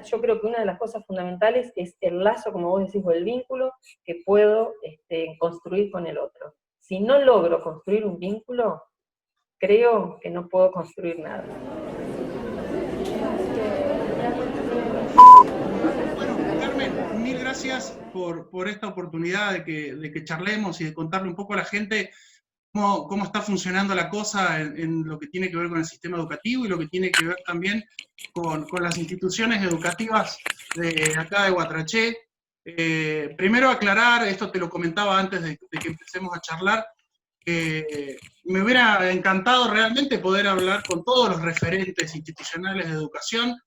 yo creo que una de las cosas fundamentales es el lazo, como vos decís, o el vínculo que puedo construir con el otro. Si no logro construir un vínculo, creo que no puedo construir nada. Bueno, Carmen, mil gracias por esta oportunidad de que charlemos y de contarle un poco a la gente cómo está funcionando la cosa en lo que tiene que ver con el sistema educativo y lo que tiene que ver también con las instituciones educativas de acá de Guatraché. Primero aclarar, esto te lo comentaba antes de que empecemos a charlar, que me hubiera encantado realmente poder hablar con todos los referentes institucionales de educación,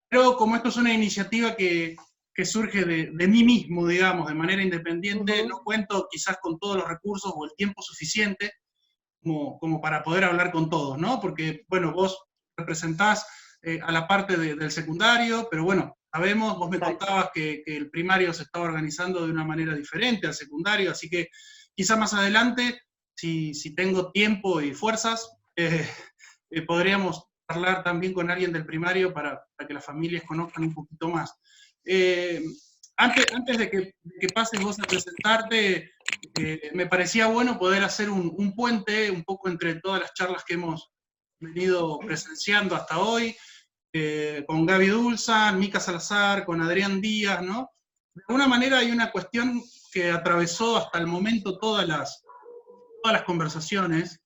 pero como esto es una iniciativa que surge de mí mismo, digamos, de manera independiente, no cuento quizás con todos los recursos o el tiempo suficiente como para poder hablar con todos, ¿no? Porque, bueno, vos representás a la parte del secundario, pero bueno, sabemos, vos me contabas que el primario se estaba organizando de una manera diferente al secundario, así que quizá más adelante, si tengo tiempo y fuerzas, podríamos hablar también con alguien del primario para que las familias conozcan un poquito más. Antes de que pases vos a presentarte, me parecía bueno poder hacer un puente un poco entre todas las charlas que hemos venido presenciando hasta hoy, con Gaby Dulzan, Mica Salazar, con Adrián Díaz, ¿no? De alguna manera hay una cuestión que atravesó hasta el momento todas las conversaciones,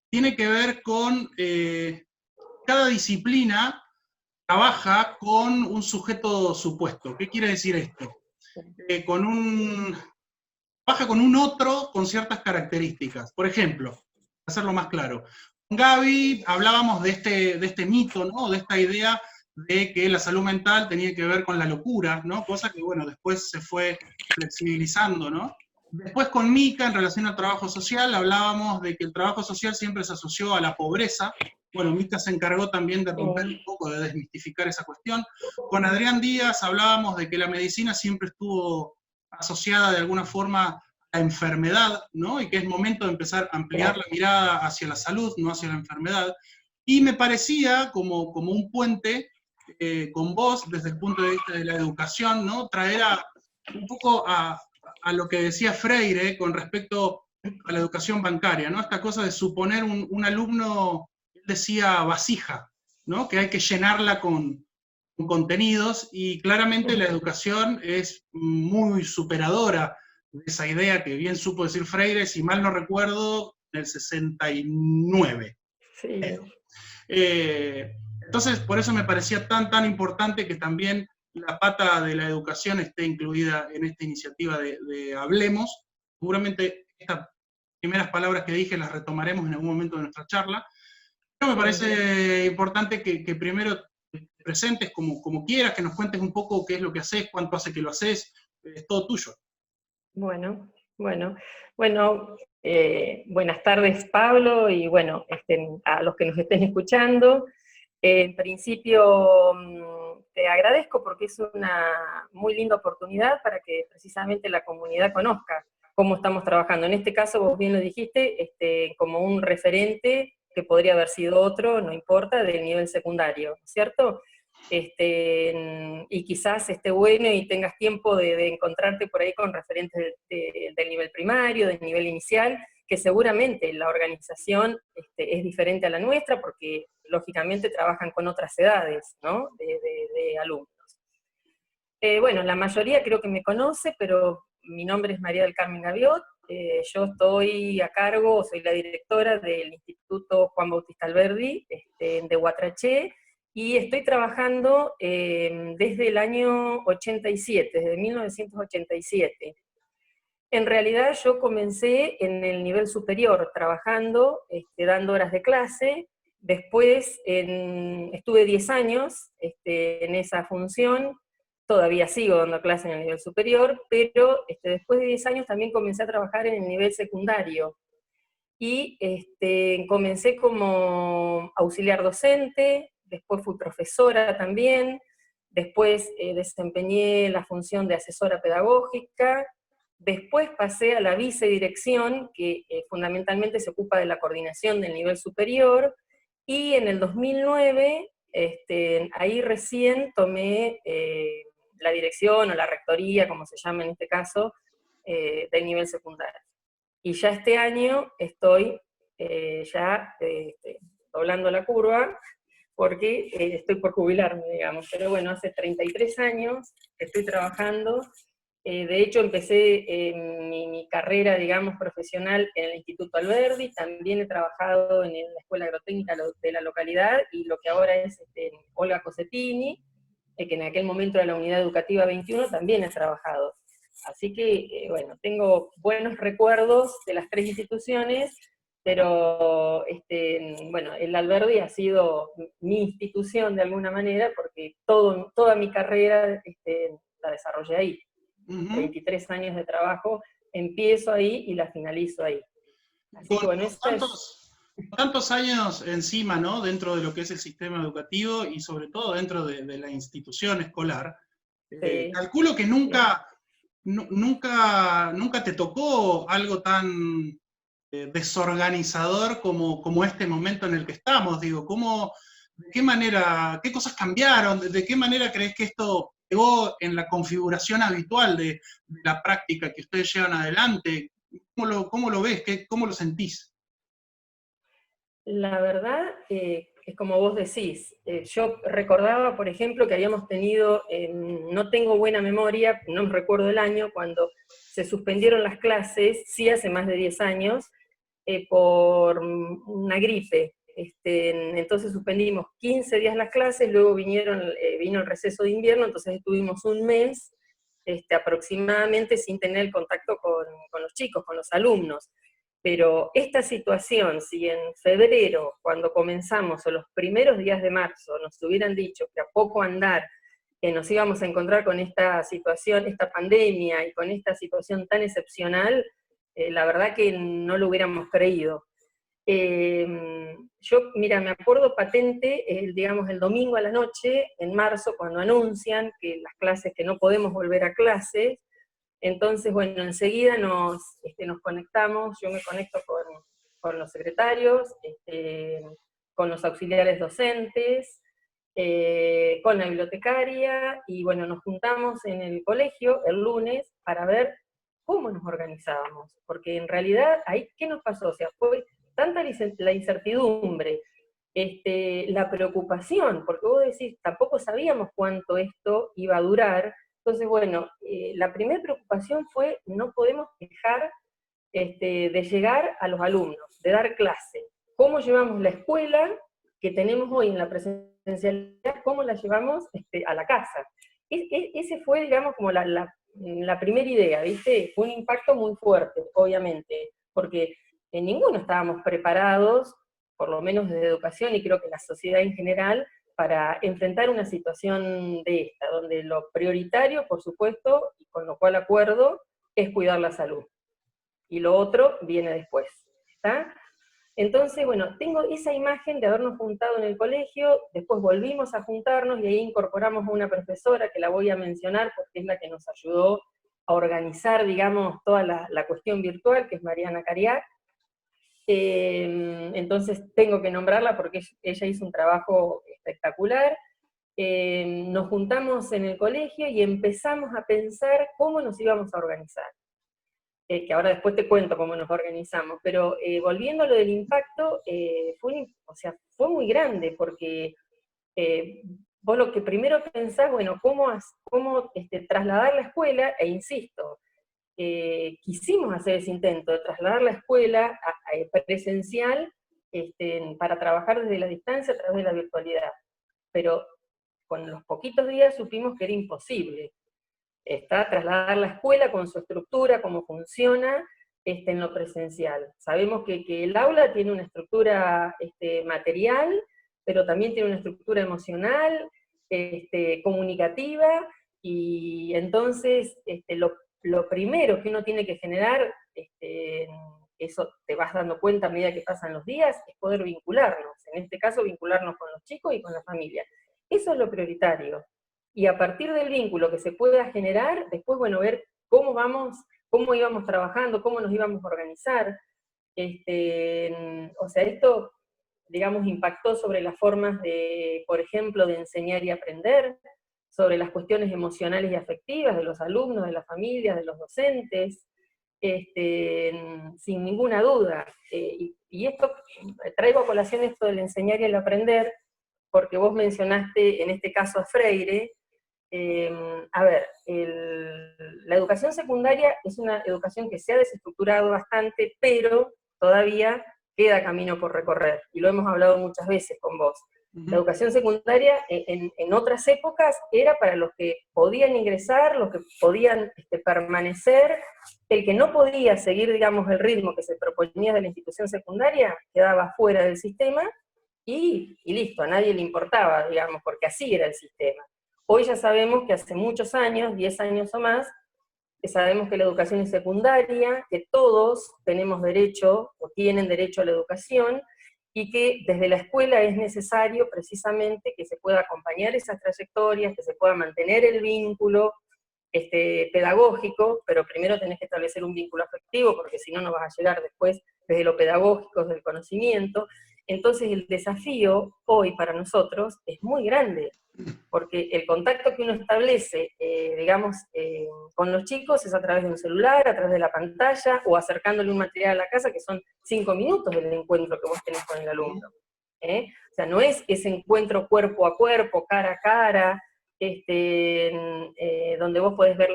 tiene que ver con cada disciplina trabaja con un sujeto supuesto. ¿Qué quiere decir esto? Trabaja con un otro con ciertas características. Por ejemplo, para hacerlo más claro, con Gaby hablábamos de este mito, ¿no? De esta idea de que la salud mental tenía que ver con la locura, ¿no? Cosa que, bueno, después se fue flexibilizando, ¿no? Después con Mica, en relación al trabajo social, hablábamos de que el trabajo social siempre se asoció a la pobreza. Bueno, Mica se encargó también de romper un poco, de desmistificar esa cuestión. Con Adrián Díaz hablábamos de que la medicina siempre estuvo asociada de alguna forma a la enfermedad, ¿no? Y que es momento de empezar a ampliar la mirada hacia la salud, no hacia la enfermedad. Y me parecía como un puente con vos, desde el punto de vista de la educación, ¿no? Traer un poco a lo que decía Freire con respecto a la educación bancaria, ¿no? Esta cosa de suponer un alumno, él decía vasija, ¿no? Que hay que llenarla con contenidos, y claramente la educación es muy superadora de esa idea que bien supo decir Freire, si mal no recuerdo, en el 69. Sí. Entonces, por eso me parecía tan importante que también la pata de la educación esté incluida en esta iniciativa de Hablemos. Seguramente estas primeras palabras que dije las retomaremos en algún momento de nuestra charla, pero me parece importante que primero te presentes como quieras, que nos cuentes un poco qué es lo que haces, cuánto hace que lo haces, es todo tuyo. Bueno, buenas tardes, Pablo, y bueno, a los que nos estén escuchando. En principio, te agradezco porque es una muy linda oportunidad para que precisamente la comunidad conozca cómo estamos trabajando. En este caso, vos bien lo dijiste, como un referente que podría haber sido otro, no importa, del nivel secundario, ¿cierto? Y quizás esté bueno y tengas tiempo de encontrarte por ahí con referentes del nivel primario, del nivel inicial, que seguramente la organización es diferente a la nuestra, porque lógicamente trabajan con otras edades, ¿no? de alumnos. Bueno, la mayoría creo que me conoce, pero mi nombre es María del Carmen Gaviot, yo estoy a cargo, soy la directora del Instituto Juan Bautista Alberdi, de Guatraché, y estoy trabajando desde el año 87, desde 1987. En realidad yo comencé en el nivel superior, trabajando, dando horas de clase, después estuve 10 años en esa función, todavía sigo dando clase en el nivel superior, pero después de 10 años también comencé a trabajar en el nivel secundario, y comencé como auxiliar docente, después fui profesora también, después desempeñé la función de asesora pedagógica, después pasé a la vicedirección, que fundamentalmente se ocupa de la coordinación del nivel superior, y en el 2009 ahí recién tomé la dirección o la rectoría, como se llama en este caso, del nivel secundario. Y ya este año estoy doblando la curva, porque estoy por jubilarme, digamos. Pero bueno, hace 33 años que estoy trabajando. De hecho, empecé mi carrera, digamos, profesional en el Instituto Alberdi, también he trabajado en la Escuela Agrotécnica de la localidad, y lo que ahora es Olga Cosetini, que en aquel momento era la Unidad Educativa 21, también he trabajado. Así que, bueno, tengo buenos recuerdos de las tres instituciones, pero, bueno, el Alberdi ha sido mi institución de alguna manera, porque toda mi carrera la desarrollé ahí. 33 años de trabajo, empiezo ahí y la finalizo ahí. Así que bueno, esta es... Tantos años encima, ¿no? Dentro de lo que es el sistema educativo y sobre todo dentro de la institución escolar, Sí, calculo que sí. nunca te tocó algo tan desorganizador como este momento en el que estamos. Digo, de qué manera, qué cosas cambiaron, de qué manera crees que esto pegó en la configuración habitual de la práctica que ustedes llevan adelante? ¿Cómo lo ves? ¿Cómo lo sentís? La verdad, es como vos decís, yo recordaba, por ejemplo, que habíamos tenido, no tengo buena memoria, no me recuerdo el año, cuando se suspendieron las clases, sí hace más de 10 años, por una gripe. Entonces suspendimos 15 días las clases, luego vino el receso de invierno, entonces estuvimos un mes aproximadamente sin tener el contacto con los chicos, con los alumnos. Pero esta situación, si en febrero, cuando comenzamos, o los primeros días de marzo, nos hubieran dicho que a poco andar nos íbamos a encontrar con esta situación, esta pandemia, y con esta situación tan excepcional, la verdad que no lo hubiéramos creído. Yo, mira, me acuerdo patente, digamos, el domingo a la noche, en marzo, cuando anuncian que las clases, que no podemos volver a clases. Entonces, bueno, enseguida nos conectamos, yo me conecto con los secretarios, con los auxiliares docentes, con la bibliotecaria, y bueno, nos juntamos en el colegio el lunes para ver cómo nos organizábamos, porque en realidad, ahí, ¿qué nos pasó? O sea, fue tanta la incertidumbre, la preocupación, porque vos decís, tampoco sabíamos cuánto esto iba a durar. Entonces, bueno, la primera preocupación fue, no podemos dejar de llegar a los alumnos, de dar clase. ¿Cómo llevamos la escuela que tenemos hoy en la presencialidad, cómo la llevamos a la casa? Ese fue, digamos, como la primera idea, ¿viste? Fue un impacto muy fuerte, obviamente, porque en ninguno estábamos preparados, por lo menos desde educación, y creo que la sociedad en general, para enfrentar una situación de esta, donde lo prioritario, por supuesto, y con lo cual acuerdo, es cuidar la salud. Y lo otro viene después, ¿está? Entonces, bueno, tengo esa imagen de habernos juntado en el colegio, después volvimos a juntarnos y ahí incorporamos a una profesora que la voy a mencionar porque es la que nos ayudó a organizar, digamos, toda la cuestión virtual, que es Mariana Cariac. Entonces tengo que nombrarla porque ella hizo un trabajo espectacular. Nos juntamos en el colegio y empezamos a pensar cómo nos íbamos a organizar. Que ahora después te cuento cómo nos organizamos, pero volviendo a lo del impacto, fue muy grande, porque vos lo que primero pensás, bueno, cómo trasladar la escuela, e insisto, quisimos hacer ese intento de trasladar la escuela a presencial, para trabajar desde la distancia a través de la virtualidad, pero con los poquitos días supimos que era imposible. Trasladar la escuela con su estructura, cómo funciona, en lo presencial. Sabemos que el aula tiene una estructura material, pero también tiene una estructura emocional, comunicativa, y entonces lo primero que uno tiene que generar, eso te vas dando cuenta a medida que pasan los días, es poder vincularnos, en este caso vincularnos con los chicos y con la familia. Eso es lo prioritario. Y a partir del vínculo que se pueda generar, después, bueno, ver cómo íbamos trabajando, cómo nos íbamos a organizar. O sea, esto digamos, impactó sobre las formas de, por ejemplo, de enseñar y aprender, sobre las cuestiones emocionales y afectivas de los alumnos, de las familias, de los docentes, sin ninguna duda. Y esto, traigo a colación esto del enseñar y el aprender, porque vos mencionaste en este caso a Freire. A ver, la educación secundaria es una educación que se ha desestructurado bastante, pero todavía queda camino por recorrer, y lo hemos hablado muchas veces con vos. La educación secundaria en otras épocas era para los que podían ingresar, los que podían permanecer. El que no podía seguir, digamos, el ritmo que se proponía de la institución secundaria quedaba fuera del sistema, y listo, a nadie le importaba, digamos, porque así era el sistema. Hoy ya sabemos que hace muchos años, 10 años o más, que sabemos que la educación es secundaria, que todos tenemos derecho o tienen derecho a la educación, y que desde la escuela es necesario precisamente que se pueda acompañar esas trayectorias, que se pueda mantener el vínculo pedagógico, pero primero tenés que establecer un vínculo afectivo, porque si no, no vas a llegar después desde lo pedagógico, desde el conocimiento. Entonces el desafío hoy para nosotros es muy grande, porque el contacto que uno establece, digamos, con los chicos es a través de un celular, a través de la pantalla, o acercándole un material a la casa, que son 5 minutos del encuentro que vos tenés con el alumno. O sea, no es ese encuentro cuerpo a cuerpo, cara a cara, donde vos podés ver,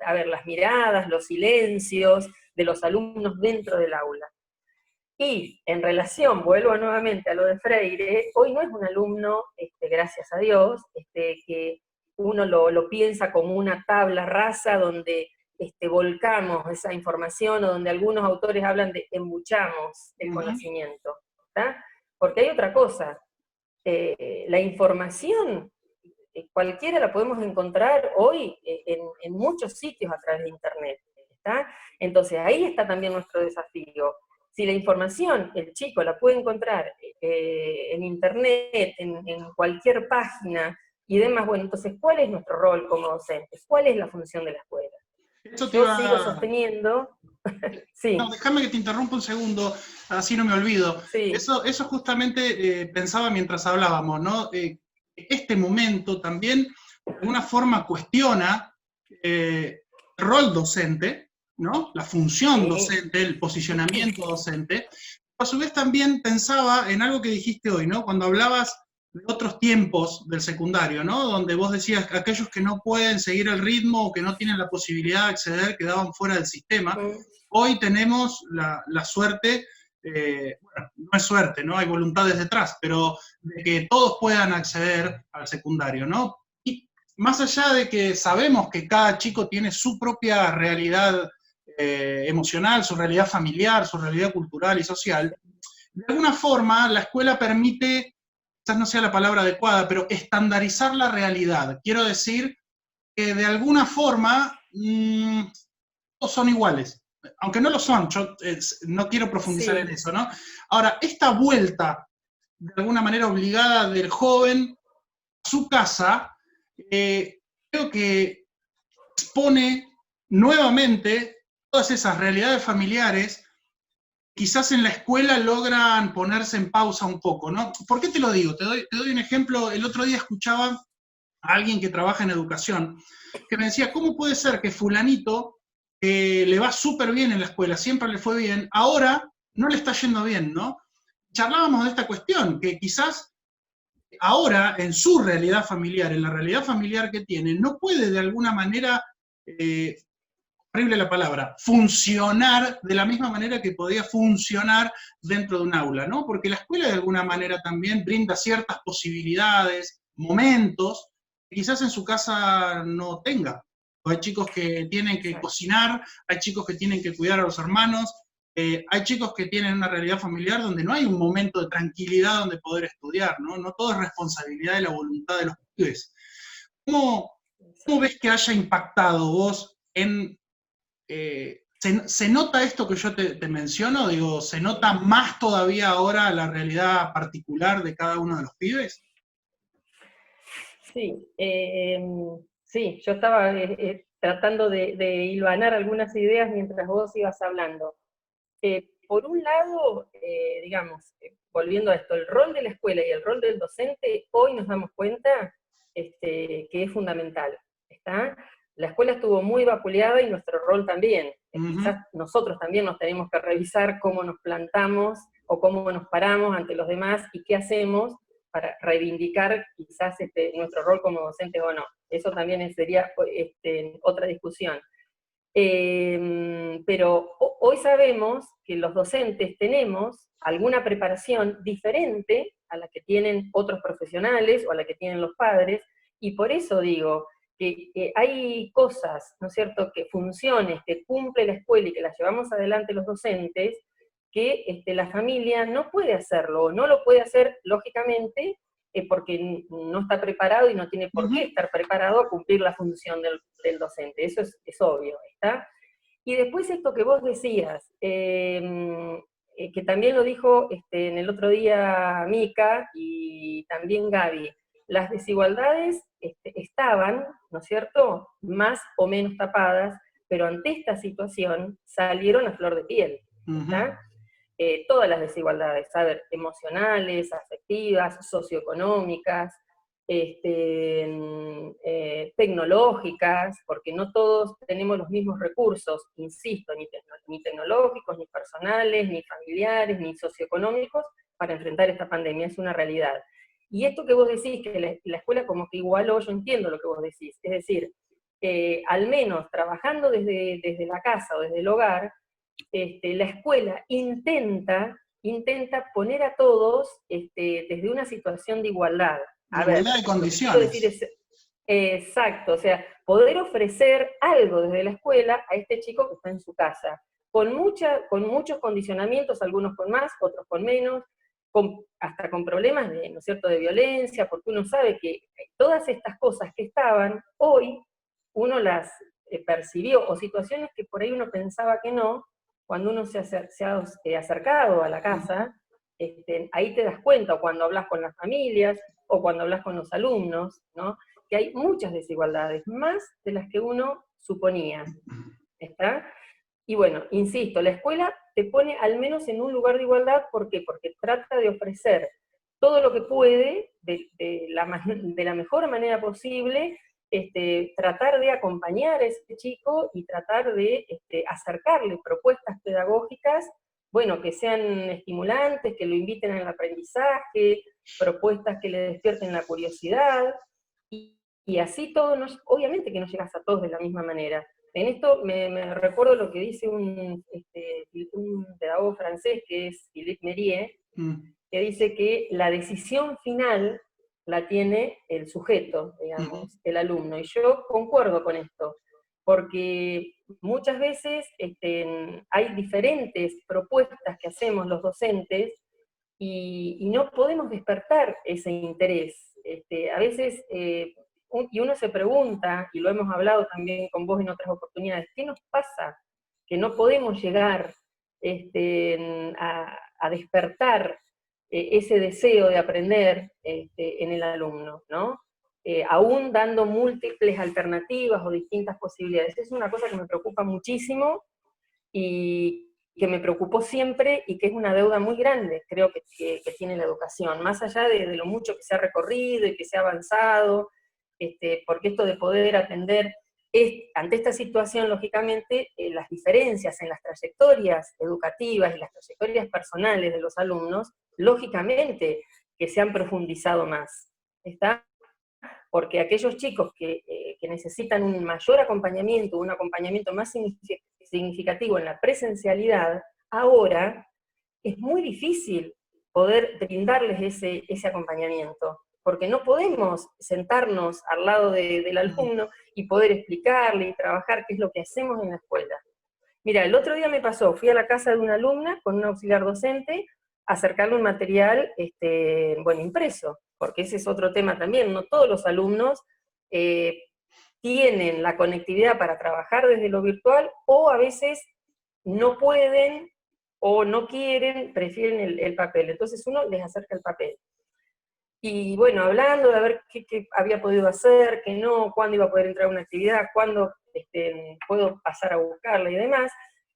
a ver, las miradas, los silencios de los alumnos dentro del aula. Y en relación, vuelvo nuevamente a lo de Freire, hoy no es un alumno, gracias a Dios, que uno lo piensa como una tabla rasa donde volcamos esa información, o donde algunos autores hablan de embuchamos el conocimiento, ¿tá? Porque hay otra cosa, la información, cualquiera la podemos encontrar hoy en muchos sitios a través de Internet, ¿está? Entonces ahí está también nuestro desafío. Si la información el chico la puede encontrar en Internet, en cualquier página y demás, bueno, entonces, ¿cuál es nuestro rol como docentes? ¿Cuál es la función de la escuela? Esto te Yo sigo iba... sosteniendo, No, sí, déjame que te interrumpa un segundo, así no me olvido. sí, Eso justamente pensaba mientras hablábamos, ¿no? Este momento también, de alguna forma, cuestiona el rol docente, ¿no? La función sí, docente, el posicionamiento docente. A su vez también pensaba en algo que dijiste hoy, ¿no? Cuando hablabas de otros tiempos del secundario, ¿no? Donde vos decías que aquellos que no pueden seguir el ritmo o que no tienen la posibilidad de acceder quedaban fuera del sistema. Hoy tenemos la suerte, bueno, no es suerte, ¿no? Hay voluntades detrás, pero de que todos puedan acceder al secundario, ¿no? Y más allá de que sabemos que cada chico tiene su propia realidad emocional, su realidad familiar, su realidad cultural y social, de alguna forma la escuela permite, quizás no sea la palabra adecuada, pero estandarizar la realidad. Quiero decir que de alguna forma todos son iguales, aunque no lo son, yo no quiero profundizar en sí, eso, ¿no? Ahora, esta vuelta, de alguna manera obligada del joven a su casa, creo que expone nuevamente todas esas realidades familiares. Quizás en la escuela logran ponerse en pausa un poco, ¿no? ¿Por qué te lo digo? Te doy un ejemplo. El otro día escuchaba a alguien que trabaja en educación que me decía, ¿cómo puede ser que fulanito le va súper bien en la escuela, siempre le fue bien, ahora no le está yendo bien, ¿no? Charlábamos de esta cuestión, que quizás ahora en su realidad familiar, en la realidad familiar que tiene, no puede de alguna manera, horrible la palabra, funcionar de la misma manera que podía funcionar dentro de un aula, ¿no? Porque la escuela de alguna manera también brinda ciertas posibilidades, momentos, que quizás en su casa no tenga. Hay chicos que tienen que exacto. cocinar, hay chicos que tienen que cuidar a los hermanos, hay chicos que tienen una realidad familiar donde no hay un momento de tranquilidad donde poder estudiar, ¿no? No todo es responsabilidad de la voluntad de los pibes. ¿Cómo, cómo ves que haya impactado vos en se nota esto que yo te menciono? Digo, ¿se nota más todavía ahora la realidad particular de cada uno de los pibes? Sí, sí, yo estaba tratando de hilvanar algunas ideas mientras vos ibas hablando. por un lado, digamos, volviendo a esto, el rol de la escuela y el rol del docente, hoy nos damos cuenta que es fundamental, ¿está? La escuela estuvo muy vapuleada y nuestro rol también. Quizás nosotros también nos tenemos que revisar cómo nos plantamos o cómo nos paramos ante los demás y qué hacemos para reivindicar quizás nuestro rol como docentes o no. Eso también sería otra discusión. Pero hoy sabemos que los docentes tenemos alguna preparación diferente a la que tienen otros profesionales o a la que tienen los padres, y por eso digo que hay cosas, ¿no es cierto?, que funciones que cumple la escuela y que las llevamos adelante los docentes, que la familia no puede hacerlo, o no lo puede hacer, lógicamente, porque no está preparado y no tiene por qué estar preparado a cumplir la función del docente, eso es obvio, ¿está? Y después esto que vos decías, que también lo dijo en el otro día Mica y también Gaby, las desigualdades estaban, ¿no es cierto?, más o menos tapadas, pero ante esta situación salieron a flor de piel, ¿está? Todas las desigualdades, a ver, emocionales, afectivas, socioeconómicas, tecnológicas, porque no todos tenemos los mismos recursos, insisto, ni tecnológicos, ni personales, ni familiares, ni socioeconómicos, para enfrentar esta pandemia, es una realidad. Y esto que vos decís, que la escuela como que igualó, yo entiendo lo que vos decís, es decir, al menos trabajando desde la casa o desde el hogar, la escuela intenta poner a todos desde una situación de igualdad. De igualdad de condiciones. Lo que quiero decir es, exacto, o sea, poder ofrecer algo desde la escuela a este chico que está en su casa, con muchos condicionamientos, algunos con más, otros con menos, hasta con problemas de, ¿no es cierto?, de violencia, porque uno sabe que todas estas cosas que estaban, hoy uno las percibió, o situaciones que por ahí uno pensaba que no, cuando uno se ha acercado a la casa, ahí te das cuenta, o cuando hablas con las familias, o cuando hablas con los alumnos, ¿no?, que hay muchas desigualdades, más de las que uno suponía, ¿está? Y bueno, insisto, la escuela te pone al menos en un lugar de igualdad, ¿por qué? Porque trata de ofrecer todo lo que puede, de la mejor manera posible, tratar de acompañar a ese chico y tratar de acercarle propuestas pedagógicas, bueno, que sean estimulantes, que lo inviten al aprendizaje, propuestas que le despierten la curiosidad, y así todo, obviamente que no llegas a todos de la misma manera. En esto me recuerdo lo que dice un pedagogo francés, que es Philippe Mérieux, que dice que la decisión final la tiene el sujeto, digamos, el alumno. Y yo concuerdo con esto, porque muchas veces hay diferentes propuestas que hacemos los docentes y no podemos despertar ese interés. A veces, y uno se pregunta, y lo hemos hablado también con vos en otras oportunidades, ¿qué nos pasa? Que no podemos llegar a despertar ese deseo de aprender en el alumno, ¿no? Aún dando múltiples alternativas o distintas posibilidades. Es una cosa que me preocupa muchísimo y que me preocupó siempre y que es una deuda muy grande, creo que tiene la educación, más allá de lo mucho que se ha recorrido y que se ha avanzado, porque esto de poder atender, ante esta situación, lógicamente, las diferencias en las trayectorias educativas y las trayectorias personales de los alumnos, lógicamente que se han profundizado más, ¿está? Porque aquellos chicos que necesitan un mayor acompañamiento, un acompañamiento más significativo en la presencialidad, ahora es muy difícil poder brindarles ese acompañamiento, porque no podemos sentarnos al lado del alumno y poder explicarle y trabajar qué es lo que hacemos en la escuela. Mira, el otro día me pasó, fui a la casa de una alumna con un auxiliar docente a acercarle un material, bueno, impreso, porque ese es otro tema también, no todos los alumnos tienen la conectividad para trabajar desde lo virtual, o a veces no pueden o no quieren, prefieren el papel, entonces uno les acerca el papel. Y bueno, hablando de ver qué había podido hacer, qué no, cuándo iba a poder entrar a una actividad, cuándo puedo pasar a buscarla y demás,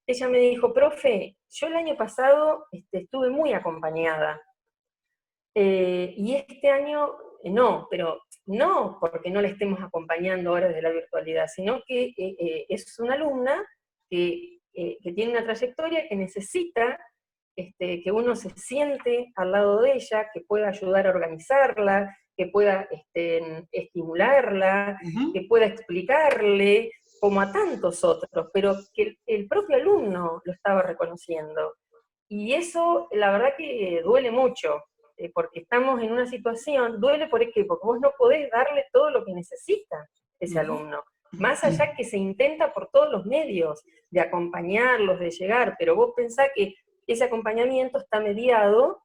ella me dijo, profe, yo el año pasado estuve muy acompañada, y este año no, pero no porque no la estemos acompañando ahora desde la virtualidad, sino que es una alumna que tiene una trayectoria que necesita que uno se siente al lado de ella, que pueda ayudar a organizarla, que pueda estimularla, Ujú, que pueda explicarle, como a tantos otros, pero que el propio alumno lo estaba reconociendo. Y eso, la verdad que duele mucho, porque estamos en una situación, duele por qué, porque vos no podés darle todo lo que necesita ese ujú. alumno. Más allá que se intenta por todos los medios de acompañarlos, de llegar, pero vos pensás que ese acompañamiento está mediado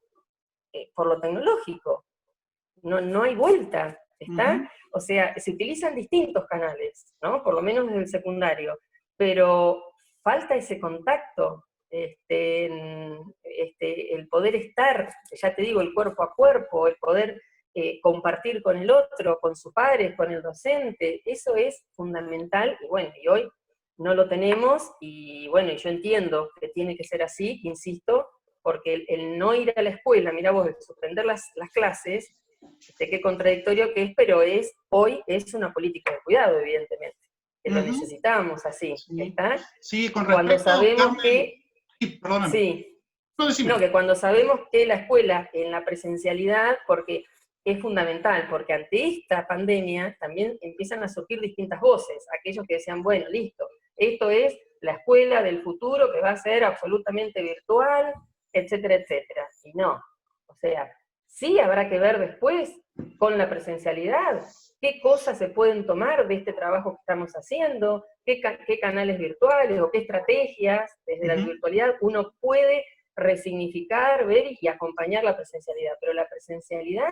por lo tecnológico. No, no hay vuelta, ¿está? Ujú. O sea, se utilizan distintos canales, ¿no? Por lo menos desde el secundario, pero falta ese contacto, el poder estar, ya te digo, el cuerpo a cuerpo, el poder compartir con el otro, con sus pares, con el docente, eso es fundamental, y bueno, y hoy no lo tenemos, y bueno, yo entiendo que tiene que ser así, insisto, porque el no ir a la escuela, mira vos, el suspender las clases, qué contradictorio que es, pero hoy es una política de cuidado, evidentemente, que lo Ujú. necesitamos así, Sí. ¿está? Sí, con Y cuando respecto, sabemos Carmen, que, sí, perdóname. sí, No, no, decime. que cuando sabemos que la escuela en la presencialidad, porque es fundamental, porque ante esta pandemia también empiezan a surgir distintas voces, aquellos que decían, bueno, listo, esto es la escuela del futuro que va a ser absolutamente virtual, etcétera, etcétera. Y no, o sea, sí habrá que ver después con la presencialidad qué cosas se pueden tomar de este trabajo que estamos haciendo, qué canales virtuales o qué estrategias desde la Ujú. virtualidad uno puede resignificar, ver y acompañar la presencialidad. Pero la presencialidad,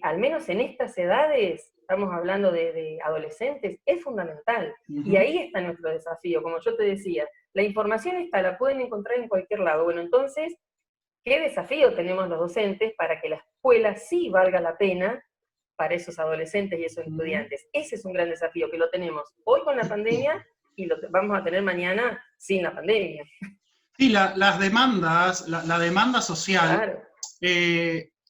al menos en estas edades, estamos hablando de adolescentes, es fundamental. Y Ujú. ahí está nuestro desafío, como yo te decía. La información está, la pueden encontrar en cualquier lado. Bueno, entonces, ¿qué desafío tenemos los docentes para que la escuela sí valga la pena para esos adolescentes y esos Ujú. estudiantes? Ese es un gran desafío que lo tenemos hoy con la pandemia y lo vamos a tener mañana sin la pandemia. Sí, las demandas, la demanda social, Claro.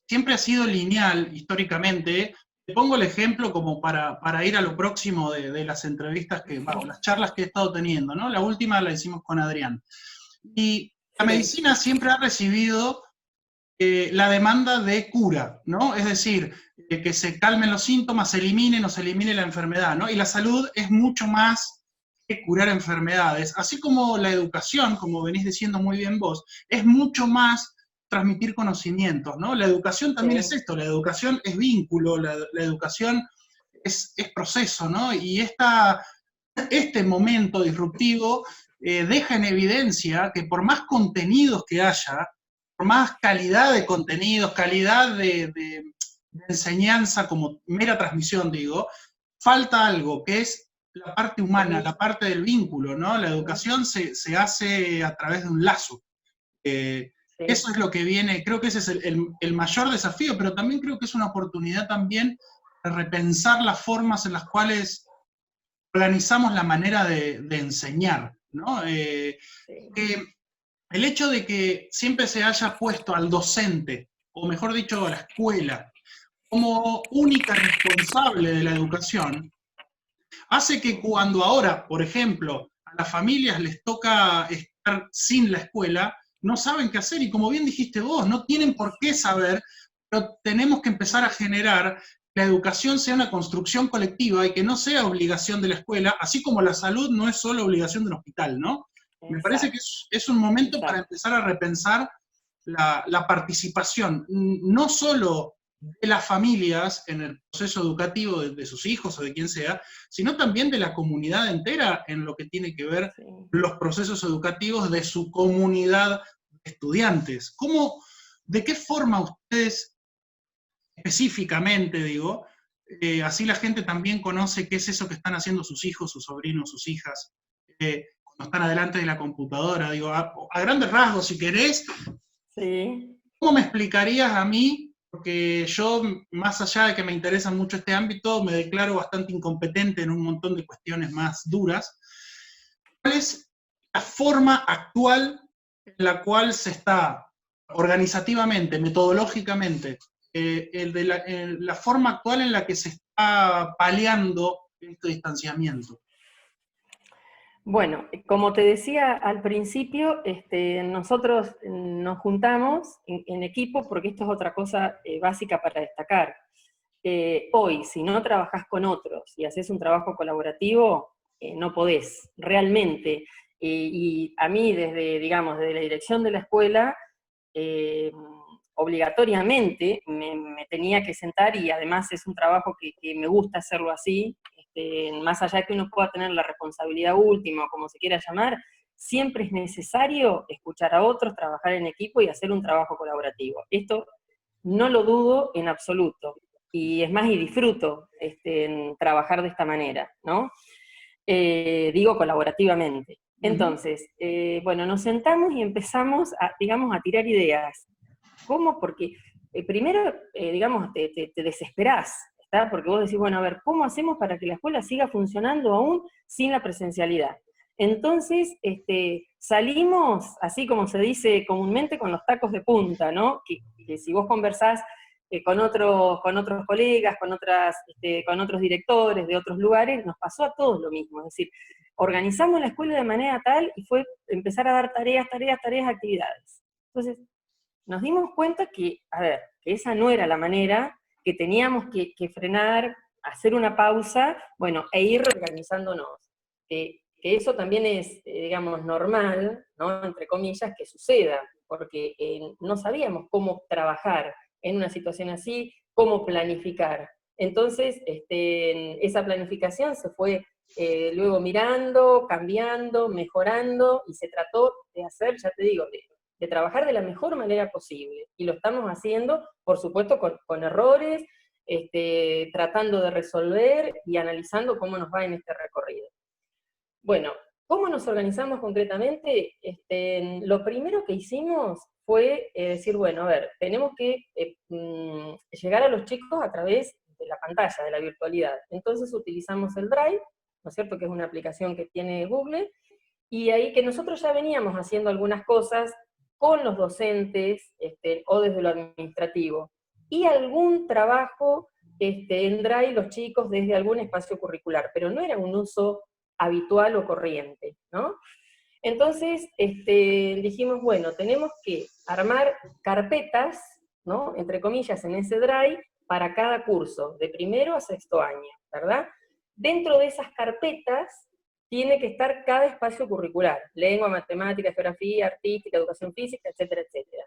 siempre ha sido lineal históricamente. Te pongo el ejemplo como para ir a lo próximo de las entrevistas o las charlas que he estado teniendo, ¿no? La última la hicimos con Adrián. Y la Sí, medicina siempre ha recibido la demanda de cura, ¿no? Es decir, que se calmen los síntomas, se eliminen o se elimine la enfermedad, ¿no? Y la salud es mucho más que curar enfermedades, así como la educación, como venís diciendo muy bien vos, es mucho más transmitir conocimientos, ¿no? La educación también es sí, esto, la educación es vínculo, la educación es proceso, ¿no? Y este momento disruptivo deja en evidencia que por más contenidos que haya, por más calidad de contenidos, calidad de enseñanza como mera transmisión, digo, falta algo, que es la parte humana, sí, la parte del vínculo, ¿no? La sí, educación se hace a través de un lazo. Eh, sí, Eso es lo que viene, creo que ese es el mayor desafío, pero también creo que es una oportunidad también de repensar las formas en las cuales organizamos la manera de enseñar, ¿no? sí, Que el hecho de que siempre se haya puesto al docente, o mejor dicho, a la escuela, como única responsable de la educación, hace que cuando ahora, por ejemplo, a las familias les toca estar sin la escuela, no saben qué hacer y como bien dijiste vos, no tienen por qué saber, pero tenemos que empezar a generar que la educación sea una construcción colectiva y que no sea obligación de la escuela, así como la salud no es solo obligación del hospital, ¿no? Me parece que exacto, es un momento para exacto, empezar a repensar la participación, no solo de las familias en el proceso educativo de sus hijos o de quien sea, sino también de la comunidad entera en lo que tiene que ver sí. los procesos educativos de su comunidad de estudiantes. ¿De qué forma ustedes específicamente, digo, así la gente también conoce qué es eso que están haciendo sus hijos, sus sobrinos, sus hijas, cuando están adelante de la computadora? Digo, a grandes rasgos, si querés, Sí, ¿cómo me explicarías a mí? Porque yo, más allá de que me interesa mucho este ámbito, me declaro bastante incompetente en un montón de cuestiones más duras. ¿Cuál es la forma actual en la cual se está organizativamente, metodológicamente, la forma actual en la que se está paliando este distanciamiento. Bueno, como te decía al principio, nosotros nos juntamos en equipo porque esto es otra cosa básica para destacar. Hoy, si no trabajás con otros y haces un trabajo colaborativo, no podés, realmente. Y a mí, digamos, desde la dirección de la escuela, obligatoriamente me tenía que sentar, y además es un trabajo que me gusta hacerlo así, más allá de que uno pueda tener la responsabilidad última, o como se quiera llamar, siempre es necesario escuchar a otros, trabajar en equipo y hacer un trabajo colaborativo. Esto no lo dudo en absoluto, y es más, y disfruto en trabajar de esta manera, ¿no? Digo colaborativamente. Entonces, bueno, nos sentamos y empezamos a, digamos, a tirar ideas. ¿Cómo? Porque primero, digamos, te desesperás, ¿está? Porque vos decís, bueno, a ver, ¿cómo hacemos para que la escuela siga funcionando aún sin la presencialidad? Entonces, salimos, así como se dice comúnmente, con los tacos de punta, ¿no? Que si vos conversás con otros colegas, con otros directores de otros lugares, nos pasó a todos lo mismo. Es decir, organizamos la escuela de manera tal y fue empezar a dar tareas, actividades. Entonces, nos dimos cuenta que, a ver, que esa no era la manera, que teníamos que frenar, hacer una pausa, bueno, e ir reorganizándonos. Que eso también es, digamos, normal, ¿no? Entre comillas, que suceda, porque no sabíamos cómo trabajar en una situación así, cómo planificar. Entonces, esa planificación se fue luego mirando, cambiando, mejorando, y se trató de hacer, ya te digo, de trabajar de la mejor manera posible. Y lo estamos haciendo, por supuesto, con errores, tratando de resolver y analizando cómo nos va en este recorrido. Bueno, ¿cómo nos organizamos concretamente? Lo primero que hicimos fue decir, bueno, a ver, tenemos que llegar a los chicos a través de la pantalla, de la virtualidad. Entonces utilizamos el Drive, ¿no es cierto?, que es una aplicación que tiene Google, y ahí que nosotros ya veníamos haciendo algunas cosas con los docentes o desde lo administrativo, y algún trabajo en Drive los chicos desde algún espacio curricular, pero no era un uso habitual o corriente, ¿no? Entonces dijimos, bueno, tenemos que armar carpetas, ¿no?, entre comillas, en ese Drive para cada curso, de primero a sexto año, ¿verdad? Dentro de esas carpetas tiene que estar cada espacio curricular: lengua, matemática, geografía, artística, educación física, etcétera, etcétera.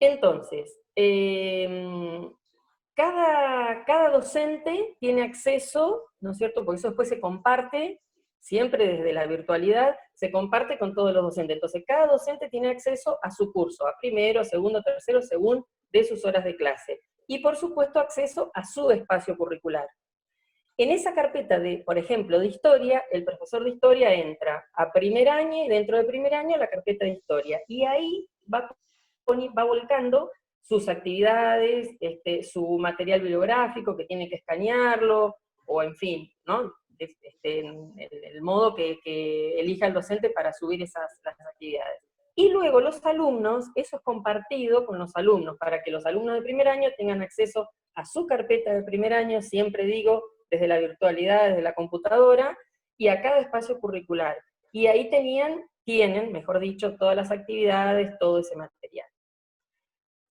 Entonces, cada docente tiene acceso, ¿no es cierto?, porque eso después se comparte, siempre desde la virtualidad, se comparte con todos los docentes. Entonces, cada docente tiene acceso a su curso, a primero, a segundo, tercero, según de sus horas de clase. Y, por supuesto, acceso a su espacio curricular. En esa carpeta de, por ejemplo, de historia, el profesor de historia entra a primer año, y dentro de primer año la carpeta de historia. Y ahí va volcando sus actividades, su material bibliográfico, que tiene que escanearlo, o en fin, ¿no? El modo que elija el docente para subir las actividades. Y luego los alumnos, eso es compartido con los alumnos, para que los alumnos de primer año tengan acceso a su carpeta de primer año, siempre digo, desde la virtualidad, desde la computadora, y a cada espacio curricular. Y ahí tienen, mejor dicho, todas las actividades, todo ese material.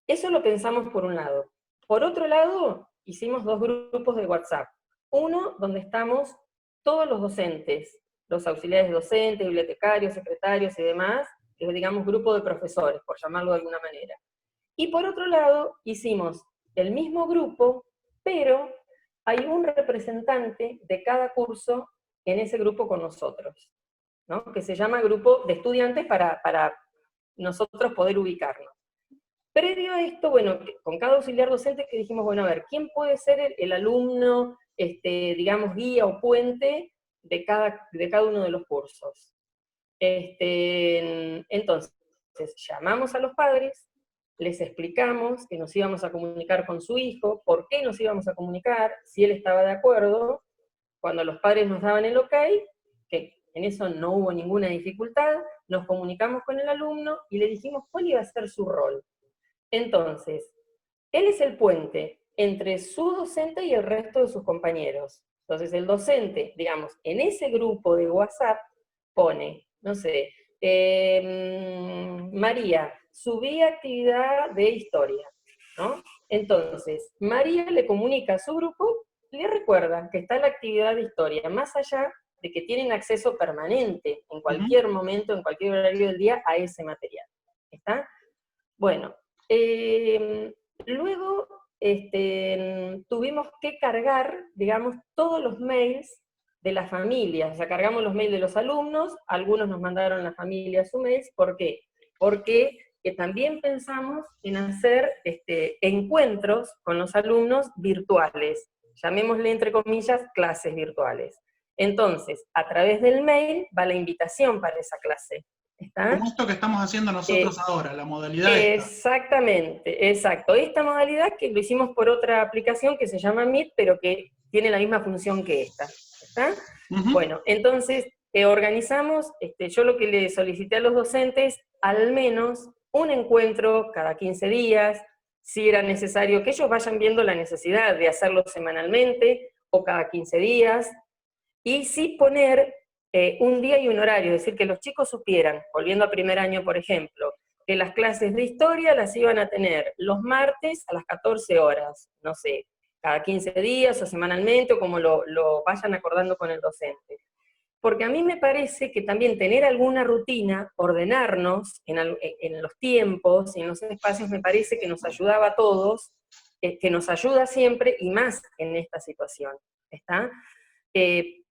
Eso lo pensamos por un lado. Por otro lado, hicimos dos grupos de WhatsApp. Uno donde estamos todos los docentes, los auxiliares docentes, bibliotecarios, secretarios y demás, que es, digamos, grupo de profesores, por llamarlo de alguna manera. Y por otro lado, hicimos el mismo grupo, pero hay un representante de cada curso en ese grupo con nosotros, ¿no?, que se llama grupo de estudiantes para nosotros poder ubicarnos. Previo a esto, bueno, con cada auxiliar docente que dijimos, bueno, a ver, ¿quién puede ser el alumno, digamos, guía o puente de cada uno de los cursos? Entonces, llamamos a los padres, les explicamos que nos íbamos a comunicar con su hijo, por qué nos íbamos a comunicar, si él estaba de acuerdo. Cuando los padres nos daban el ok, que en eso no hubo ninguna dificultad, nos comunicamos con el alumno y le dijimos cuál iba a ser su rol. Entonces, él es el puente entre su docente y el resto de sus compañeros. Entonces, el docente, digamos, en ese grupo de WhatsApp pone, no sé, María, subí actividad de historia, ¿no? Entonces, María le comunica a su grupo, le recuerda que está la actividad de historia, más allá de que tienen acceso permanente en cualquier momento, en cualquier horario del día, a ese material. ¿Está? Bueno, luego tuvimos que cargar, digamos, todos los mails de las familias. O sea, cargamos los mails de los alumnos, algunos nos mandaron las familias sus mails. ¿Por qué? Porque también pensamos en hacer encuentros con los alumnos virtuales, llamémosle entre comillas clases virtuales. Entonces, a través del mail va la invitación para esa clase. ¿Está? Como esto que estamos haciendo nosotros ahora, la modalidad Exactamente, exacto. Esta modalidad que lo hicimos por otra aplicación que se llama Meet, pero que tiene la misma función que esta. ¿Está? Bueno, entonces organizamos, yo lo que le solicité a los docentes, al menos un encuentro cada 15 días, si era necesario que ellos vayan viendo la necesidad de hacerlo semanalmente o cada 15 días, y sí poner un día y un horario, es decir, que los chicos supieran, volviendo a primer año, por ejemplo, que las clases de historia las iban a tener los martes a las 14 horas, no sé, cada 15 días o semanalmente, o como lo vayan acordando con el docente. Porque a mí me parece que también tener alguna rutina, ordenarnos en los tiempos y en los espacios, me parece que nos ayudaba a todos, que nos ayuda siempre y más en esta situación. ¿Está?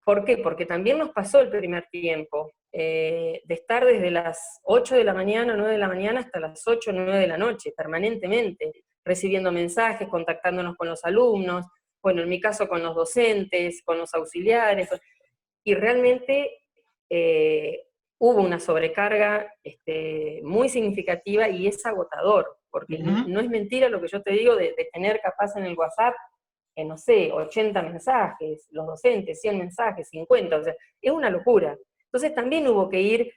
¿Por qué? Porque también nos pasó el primer tiempo, de estar desde las 8 de la mañana, 9 de la mañana, hasta las 8 o 9 de la noche, permanentemente, recibiendo mensajes, contactándonos con los alumnos, bueno, en mi caso con los docentes, con los auxiliares, y realmente hubo una sobrecarga muy significativa y es agotador, porque no es mentira lo que yo te digo de tener capaz en el WhatsApp, no sé, 80 mensajes, los docentes, 100 mensajes, 50, o sea, es una locura. Entonces también hubo que ir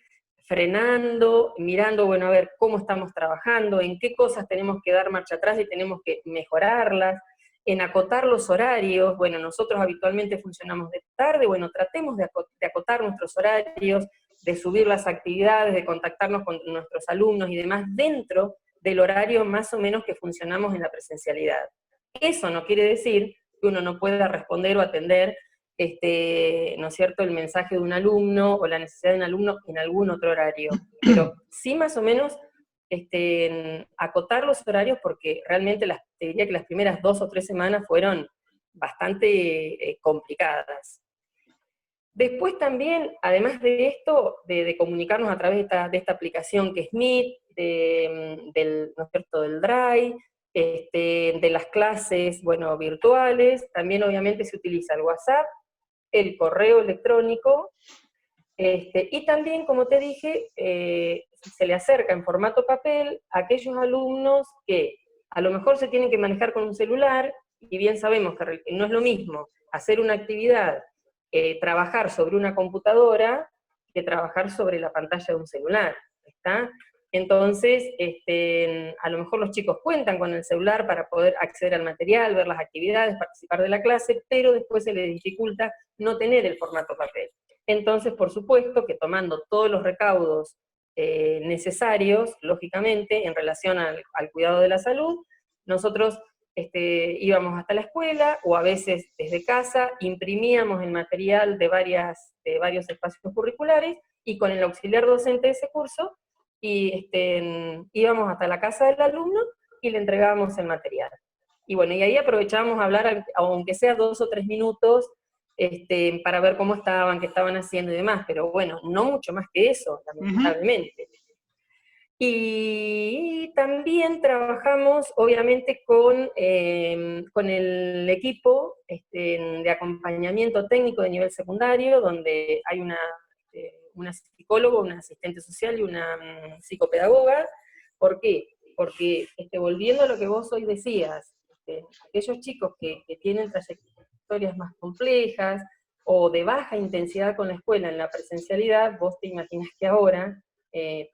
frenando, mirando, bueno, a ver cómo estamos trabajando, en qué cosas tenemos que dar marcha atrás y tenemos que mejorarlas, en acotar los horarios. Bueno, nosotros habitualmente funcionamos de tarde, bueno, tratemos de acotar nuestros horarios, de subir las actividades, de contactarnos con nuestros alumnos y demás dentro del horario más o menos que funcionamos en la presencialidad. Eso no quiere decir que uno no pueda responder o atender, ¿no es cierto?, el mensaje de un alumno o la necesidad de un alumno en algún otro horario. Pero sí más o menos acotar los horarios, porque realmente te diría que las primeras 2 o 3 semanas fueron bastante complicadas. Después también, además de esto, de comunicarnos a través de esta aplicación que es Meet, ¿no es cierto?, del Drive, de las clases, bueno, virtuales, también obviamente se utiliza el WhatsApp, el correo electrónico, y también, como te dije, se le acerca en formato papel a aquellos alumnos que a lo mejor se tienen que manejar con un celular, y bien sabemos que no es lo mismo hacer una actividad, trabajar sobre una computadora, que trabajar sobre la pantalla de un celular, ¿está? Entonces, a lo mejor los chicos cuentan con el celular para poder acceder al material, ver las actividades, participar de la clase, pero después se les dificulta no tener el formato papel. Entonces, por supuesto que tomando todos los recaudos necesarios, lógicamente, en relación al cuidado de la salud, nosotros íbamos hasta la escuela, o a veces desde casa, imprimíamos el material de varios espacios curriculares, y con el auxiliar docente de ese curso, y íbamos hasta la casa del alumno y le entregábamos el material. Y bueno, y ahí aprovechábamos a hablar, aunque sea 2 o 3 minutos, para ver cómo estaban, qué estaban haciendo y demás, pero bueno, no mucho más que eso, lamentablemente. Y también trabajamos, obviamente, con el equipo de acompañamiento técnico de nivel secundario, donde hay una psicóloga, una asistente social y una psicopedagoga. ¿Por qué? Porque, volviendo a lo que vos hoy decías, aquellos chicos que tienen trayectorias más complejas o de baja intensidad con la escuela en la presencialidad, vos te imaginás que ahora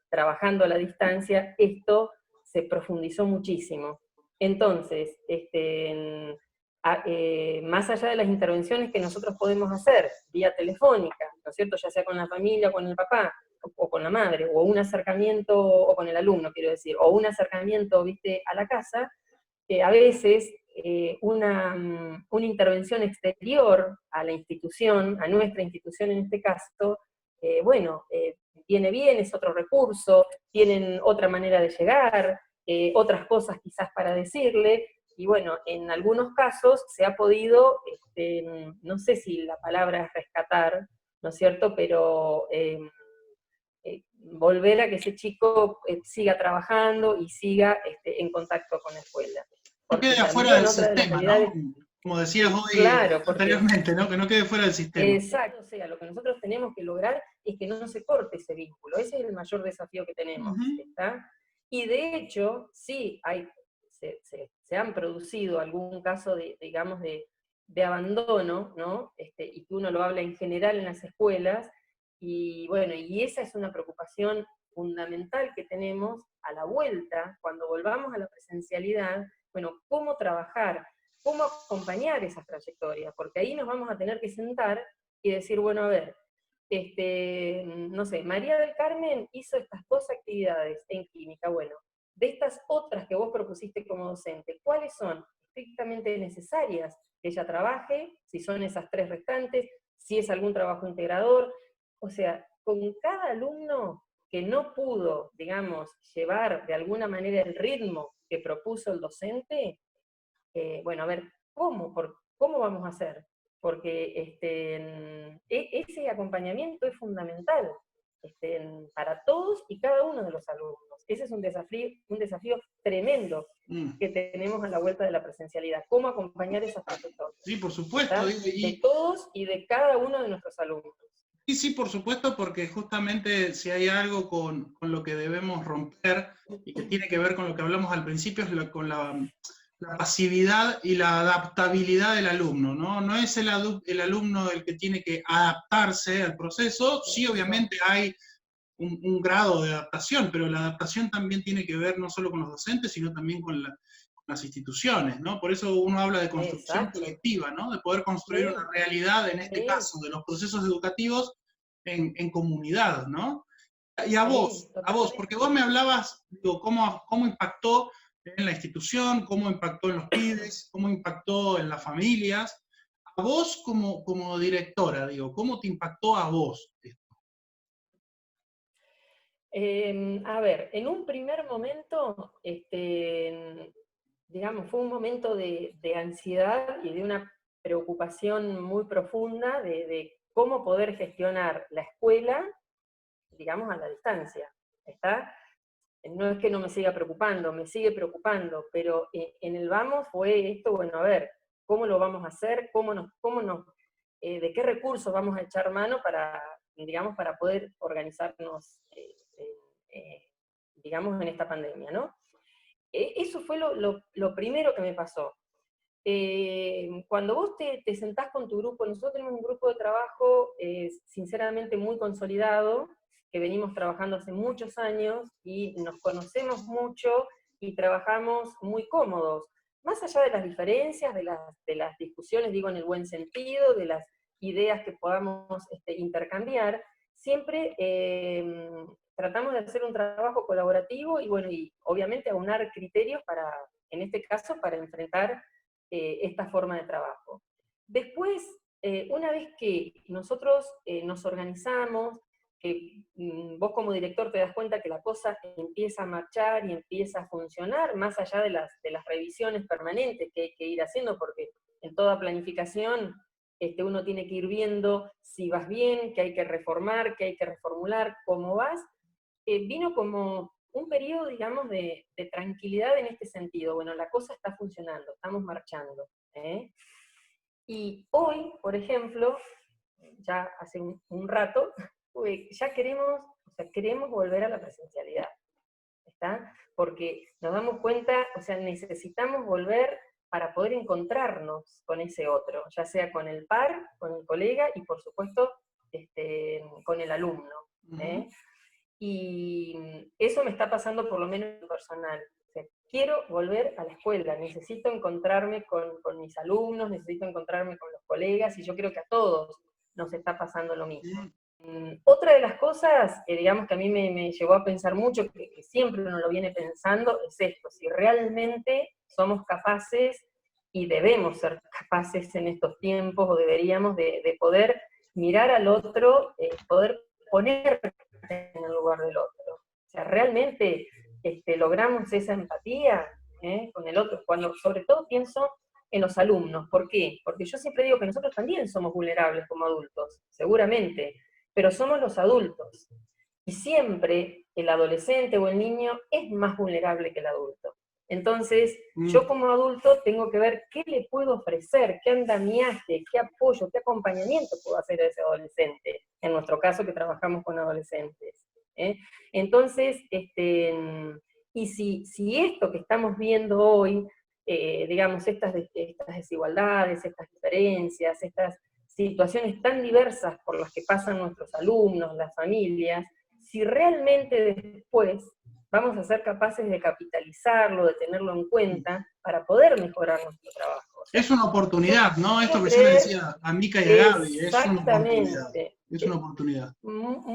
trabajando a la distancia, esto se profundizó muchísimo. Entonces, más allá de las intervenciones que nosotros podemos hacer vía telefónica, ¿no es cierto?, ya sea con la familia, con el papá, o con la madre, o un acercamiento, o con el alumno, quiero decir, o un acercamiento, viste, a la casa, a veces una intervención exterior a la institución, a nuestra institución en este caso, bueno, viene bien, es otro recurso, tienen otra manera de llegar, otras cosas quizás para decirle, y bueno, en algunos casos se ha podido, no sé si la palabra es rescatar, ¿no es cierto?, pero volver a que ese chico siga trabajando y siga en contacto con la escuela. No Porque quede afuera también del otra de las sistema, ¿no? realidades... Como decías hoy Claro, porque... anteriormente, ¿no? Que no quede fuera del sistema. Exacto, o sea, lo que nosotros tenemos que lograr es que no se corte ese vínculo, ese es el mayor desafío que tenemos, ¿está? Y de hecho, sí, se han producido algún caso de, digamos, de abandono, ¿no? Y que uno lo habla en general en las escuelas, y bueno, y esa es una preocupación fundamental que tenemos a la vuelta, cuando volvamos a la presencialidad, bueno, cómo trabajar, cómo acompañar esas trayectorias, porque ahí nos vamos a tener que sentar y decir, bueno, a ver, no sé, María del Carmen hizo estas dos actividades en química, bueno, de estas otras que vos propusiste como docente, ¿cuáles son estrictamente necesarias que ella trabaje? Si son esas tres restantes, si es algún trabajo integrador, o sea, con cada alumno que no pudo, digamos, llevar de alguna manera el ritmo que propuso el docente, bueno, a ver, ¿cómo vamos a hacer? Porque ese acompañamiento es fundamental para todos y cada uno de los alumnos. Ese es un desafío tremendo que tenemos a la vuelta de la presencialidad. ¿Cómo acompañar esas trayectorias? Sí, por supuesto. De todos y de cada uno de nuestros alumnos. Sí, sí, por supuesto, porque justamente si hay algo con lo que debemos romper y que tiene que ver con lo que hablamos al principio, es con la pasividad y la adaptabilidad del alumno, ¿no? No es el alumno el que tiene que adaptarse al proceso, sí, obviamente hay un grado de adaptación, pero la adaptación también tiene que ver no solo con los docentes, sino también con las instituciones, ¿no? Por eso uno habla de construcción colectiva, ¿no? De poder construir una realidad, en este caso, de los procesos educativos en comunidad, ¿no? Y a vos, porque vos me hablabas, digo, cómo impactó en la institución, cómo impactó en los pibes, cómo impactó en las familias. A vos como directora, digo, ¿cómo te impactó a vos esto? A ver, en un primer momento, digamos, fue un momento de ansiedad y de una preocupación muy profunda de cómo poder gestionar la escuela, digamos, a la distancia, ¿está? No es que no me siga preocupando, me sigue preocupando, pero en el vamos fue esto, bueno, a ver, ¿cómo lo vamos a hacer? ¿De qué recursos vamos a echar mano para, digamos, para poder organizarnos, digamos, en esta pandemia, ¿no? Eso fue lo primero que me pasó. Cuando vos te sentás con tu grupo, nosotros tenemos un grupo de trabajo sinceramente muy consolidado, que venimos trabajando hace muchos años y nos conocemos mucho y trabajamos muy cómodos. Más allá de las diferencias, de las discusiones, digo en el buen sentido, de las ideas que podamos intercambiar, siempre tratamos de hacer un trabajo colaborativo y bueno, y obviamente aunar criterios para, en este caso, para enfrentar esta forma de trabajo. Después, una vez que nosotros nos organizamos, que vos como director te das cuenta que la cosa empieza a marchar y empieza a funcionar, más allá de las revisiones permanentes que hay que ir haciendo, porque en toda planificación uno tiene que ir viendo si vas bien, qué hay que reformar, qué hay que reformular, cómo vas, vino como un periodo, digamos, de tranquilidad en este sentido. Bueno, la cosa está funcionando, estamos marchando. Y hoy, por ejemplo, ya hace un rato, ya queremos volver a la presencialidad, ¿está? Porque nos damos cuenta, o sea, necesitamos volver para poder encontrarnos con ese otro, ya sea con el par, con el colega y por supuesto con el alumno. Y eso me está pasando por lo menos en lo personal. O sea, quiero volver a la escuela, necesito encontrarme con mis alumnos, necesito encontrarme con los colegas, y yo creo que a todos nos está pasando lo mismo. Otra de las cosas, digamos, que a mí me llevó a pensar mucho, que siempre uno lo viene pensando, es esto: si realmente somos capaces, y debemos ser capaces en estos tiempos, o deberíamos, de poder mirar al otro, poder poner en el lugar del otro. O sea, realmente logramos esa empatía con el otro, cuando sobre todo pienso en los alumnos. ¿Por qué? Porque yo siempre digo que nosotros también somos vulnerables como adultos, seguramente, pero somos los adultos. Y siempre el adolescente o el niño es más vulnerable que el adulto. Entonces, yo como adulto tengo que ver qué le puedo ofrecer, qué andamiaje, qué apoyo, qué acompañamiento puedo hacer a ese adolescente, en nuestro caso que trabajamos con adolescentes. Entonces, y si esto que estamos viendo hoy, digamos, estas desigualdades, estas diferencias, estas situaciones tan diversas por las que pasan nuestros alumnos, las familias, si realmente después vamos a ser capaces de capitalizarlo, de tenerlo en cuenta, para poder mejorar nuestro trabajo. O sea, es una oportunidad, ¿no? Esto que yo le decía a Mica y a Gaby, es una oportunidad. Es una oportunidad.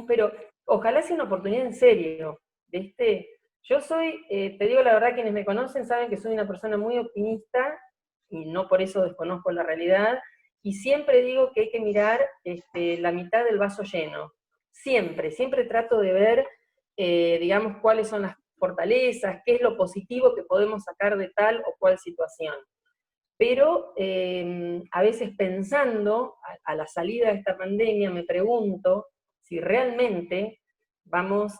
Pero ojalá sea una oportunidad en serio, ¿viste? Yo soy, te digo la verdad, quienes me conocen saben que soy una persona muy optimista, y no por eso desconozco la realidad, y siempre digo que hay que mirar la mitad del vaso lleno. Siempre, siempre trato de ver, digamos, cuáles son las fortalezas, qué es lo positivo que podemos sacar de tal o cual situación. Pero a veces pensando a la salida de esta pandemia, me pregunto si realmente vamos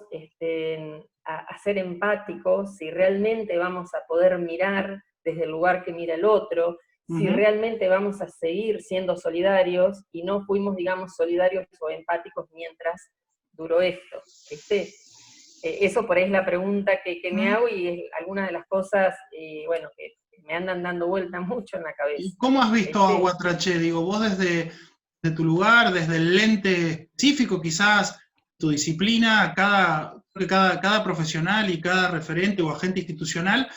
a ser empáticos, si realmente vamos a poder mirar desde el lugar que mira el otro, si realmente vamos a seguir siendo solidarios, y no fuimos, digamos, solidarios o empáticos mientras duró esto, ¿viste? Eso por ahí es la pregunta que me hago, y es alguna de las cosas, bueno, que me andan dando vuelta mucho en la cabeza. ¿Y cómo has visto a Guatraché? Digo, vos desde tu lugar, desde el lente específico, quizás tu disciplina, cada profesional y cada referente o agente institucional,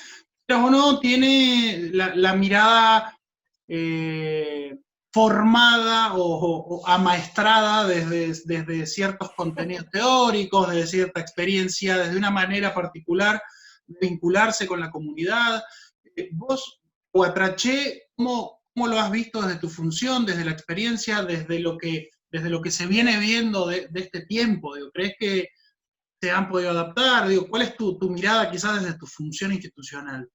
o no, tiene la mirada formada o amaestrada desde ciertos contenidos teóricos, desde cierta experiencia, desde una manera particular de vincularse con la comunidad. Vos, Guatraché, ¿cómo lo has visto desde tu función, desde la experiencia, desde lo que se viene viendo de este tiempo? Digo, ¿crees que se han podido adaptar? Digo, ¿cuál es tu mirada quizás desde tu función institucional?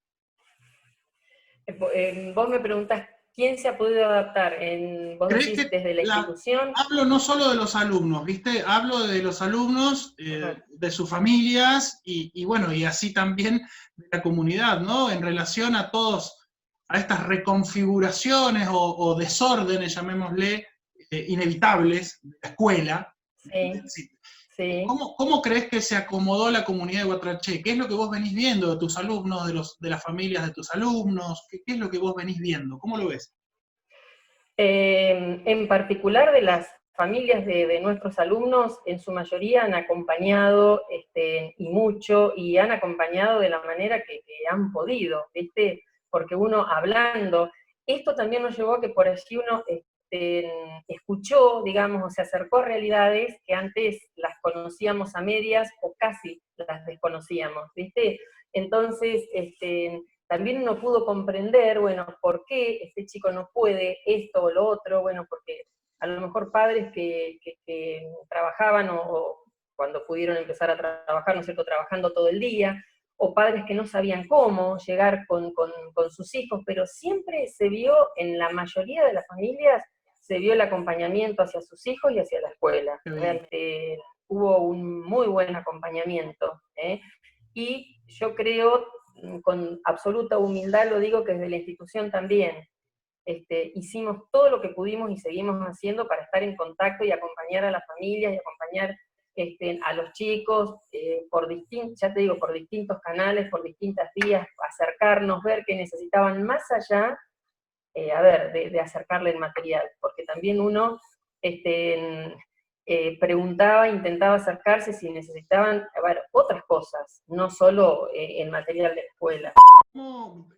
Vos me preguntás, ¿quién se ha podido adaptar? ¿Vos decís desde la institución? Hablo no solo de los alumnos, ¿viste? Hablo de los alumnos, de sus familias, y bueno, y así también de la comunidad, ¿no? En relación a a estas reconfiguraciones o desórdenes, llamémosle, inevitables de la escuela. Sí, sí. ¿Cómo crees que se acomodó la comunidad de Guatraché? ¿Qué es lo que vos venís viendo de tus alumnos, de las familias de tus alumnos? ¿Qué es lo que vos venís viendo? ¿Cómo lo ves? En particular de las familias de nuestros alumnos, en su mayoría han acompañado, y mucho, y han acompañado de la manera que han podido, ¿viste? Porque uno hablando, esto también nos llevó a que por allí uno escuchó, digamos, o se acercó a realidades que antes las conocíamos a medias o casi las desconocíamos, ¿viste? Entonces, también uno pudo comprender, bueno, por qué este chico no puede esto o lo otro, bueno, porque a lo mejor padres que trabajaban o cuando pudieron empezar a trabajar, ¿no es cierto?, trabajando todo el día, o padres que no sabían cómo llegar con sus hijos, pero siempre se vio, en la mayoría de las familias, se vio el acompañamiento hacia sus hijos y hacia la escuela. Realmente hubo un muy buen acompañamiento, y yo creo, con absoluta humildad lo digo, que desde la institución también hicimos todo lo que pudimos y seguimos haciendo para estar en contacto y acompañar a las familias y acompañar a los chicos ya te digo, por distintos canales, por distintas vías, acercarnos, ver qué necesitaban, más allá, de acercarle el material, porque también uno preguntaba, intentaba acercarse si necesitaban, bueno, otras cosas, no solo el material de la escuela. No,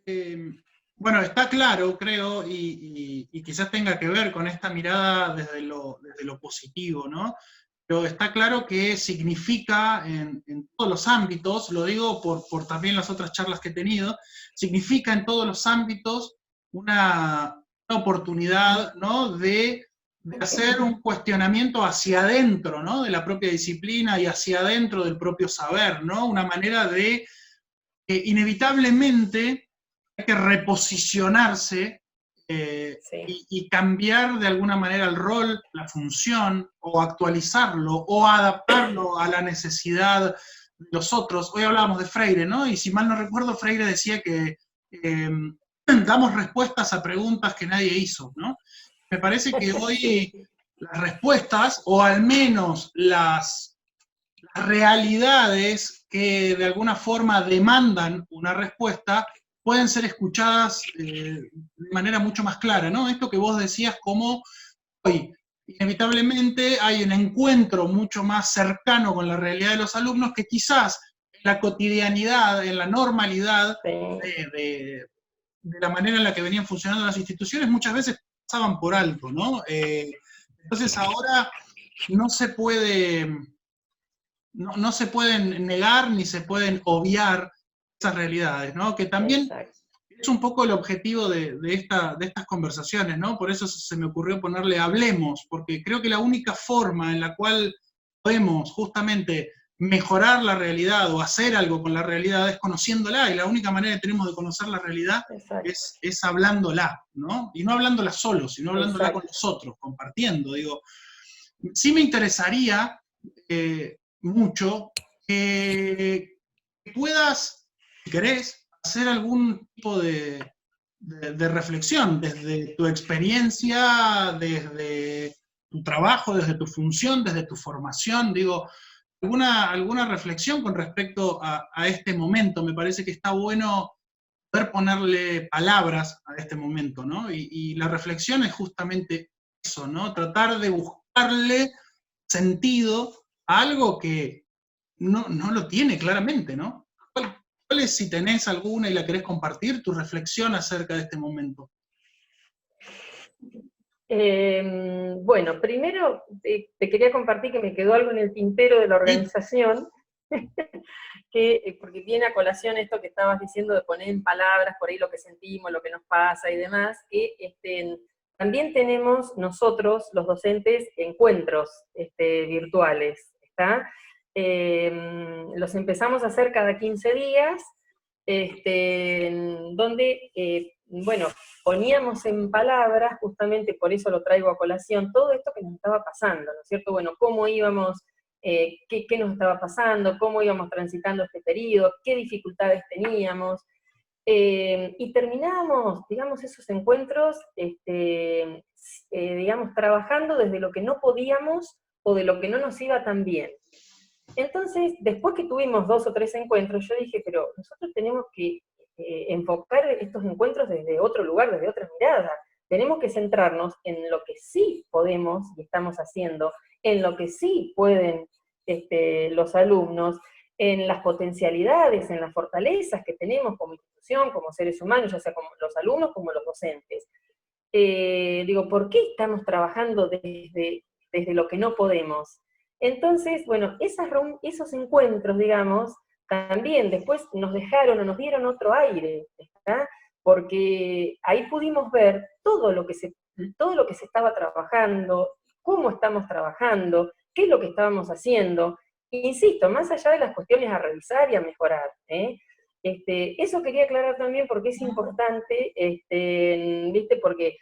bueno, está claro, creo, y quizás tenga que ver con esta mirada desde lo positivo, ¿no? Pero está claro que significa en todos los ámbitos, lo digo por también las otras charlas que he tenido, significa en todos los ámbitos una oportunidad, ¿no? De hacer un cuestionamiento hacia adentro, ¿no? De la propia disciplina y hacia adentro del propio saber, ¿no? Una manera de inevitablemente hay que reposicionarse y cambiar de alguna manera el rol, la función, o actualizarlo, o adaptarlo a la necesidad de los otros. Hoy hablábamos de Freire, ¿no? Y si mal no recuerdo, Freire decía que damos respuestas a preguntas que nadie hizo, ¿no? Me parece que hoy Sí. las respuestas, o al menos las realidades que de alguna forma demandan una respuesta, pueden ser escuchadas de manera mucho más clara, ¿no? Esto que vos decías, como hoy inevitablemente hay un encuentro mucho más cercano con la realidad de los alumnos que quizás en la cotidianidad, en la normalidad Sí. de la manera en la que venían funcionando las instituciones, muchas veces pasaban por alto, ¿no? Entonces ahora no se puede, no se pueden negar ni se pueden obviar esas realidades, ¿no? Que también Exacto. es un poco el objetivo de estas conversaciones, ¿no? Por eso se me ocurrió ponerle hablemos, porque creo que la única forma en la cual podemos justamente mejorar la realidad o hacer algo con la realidad es conociéndola, y la única manera que tenemos de conocer la realidad es hablándola, ¿no? Y no hablándola solo, sino hablándola con los otros, compartiendo. Digo, sí me interesaría mucho que puedas, si querés, hacer algún tipo de reflexión desde tu experiencia, desde tu trabajo, desde tu función, desde tu formación. Digo, alguna reflexión con respecto a este momento. Me parece que está bueno poder ponerle palabras a este momento, ¿no? Y la reflexión es justamente eso, ¿no? Tratar de buscarle sentido a algo que no lo tiene claramente, ¿no? ¿Cuál es, si tenés alguna y la querés compartir, tu reflexión acerca de este momento? Bueno, primero te quería compartir que me quedó algo en el tintero de la organización, porque viene a colación esto que estabas diciendo de poner en palabras por ahí lo que sentimos, lo que nos pasa y demás, que también tenemos nosotros, los docentes, encuentros virtuales, ¿está? Los empezamos a hacer cada 15 días, donde, bueno, poníamos en palabras, justamente por eso lo traigo a colación, todo esto que nos estaba pasando, ¿no es cierto? Bueno, cómo íbamos, qué nos estaba pasando, cómo íbamos transitando este periodo, qué dificultades teníamos, y terminábamos, digamos, esos encuentros, digamos, trabajando desde lo que no podíamos o de lo que no nos iba tan bien. Entonces, después que tuvimos 2 o 3 encuentros, yo dije, pero nosotros tenemos que enfocar estos encuentros desde otro lugar, desde otra mirada. Tenemos que centrarnos en lo que sí podemos y estamos haciendo, en lo que sí pueden los alumnos, en las potencialidades, en las fortalezas que tenemos como institución, como seres humanos, ya sea como los alumnos como los docentes. Digo, ¿por qué estamos trabajando desde lo que no podemos? Entonces, bueno, esos encuentros, digamos, también después nos dejaron o nos dieron otro aire, ¿está? Porque ahí pudimos ver todo lo que se estaba trabajando, cómo estamos trabajando, qué es lo que estábamos haciendo. Insisto, más allá de las cuestiones a revisar y a mejorar, ¿eh? Eso quería aclarar también porque es importante, ¿viste? Porque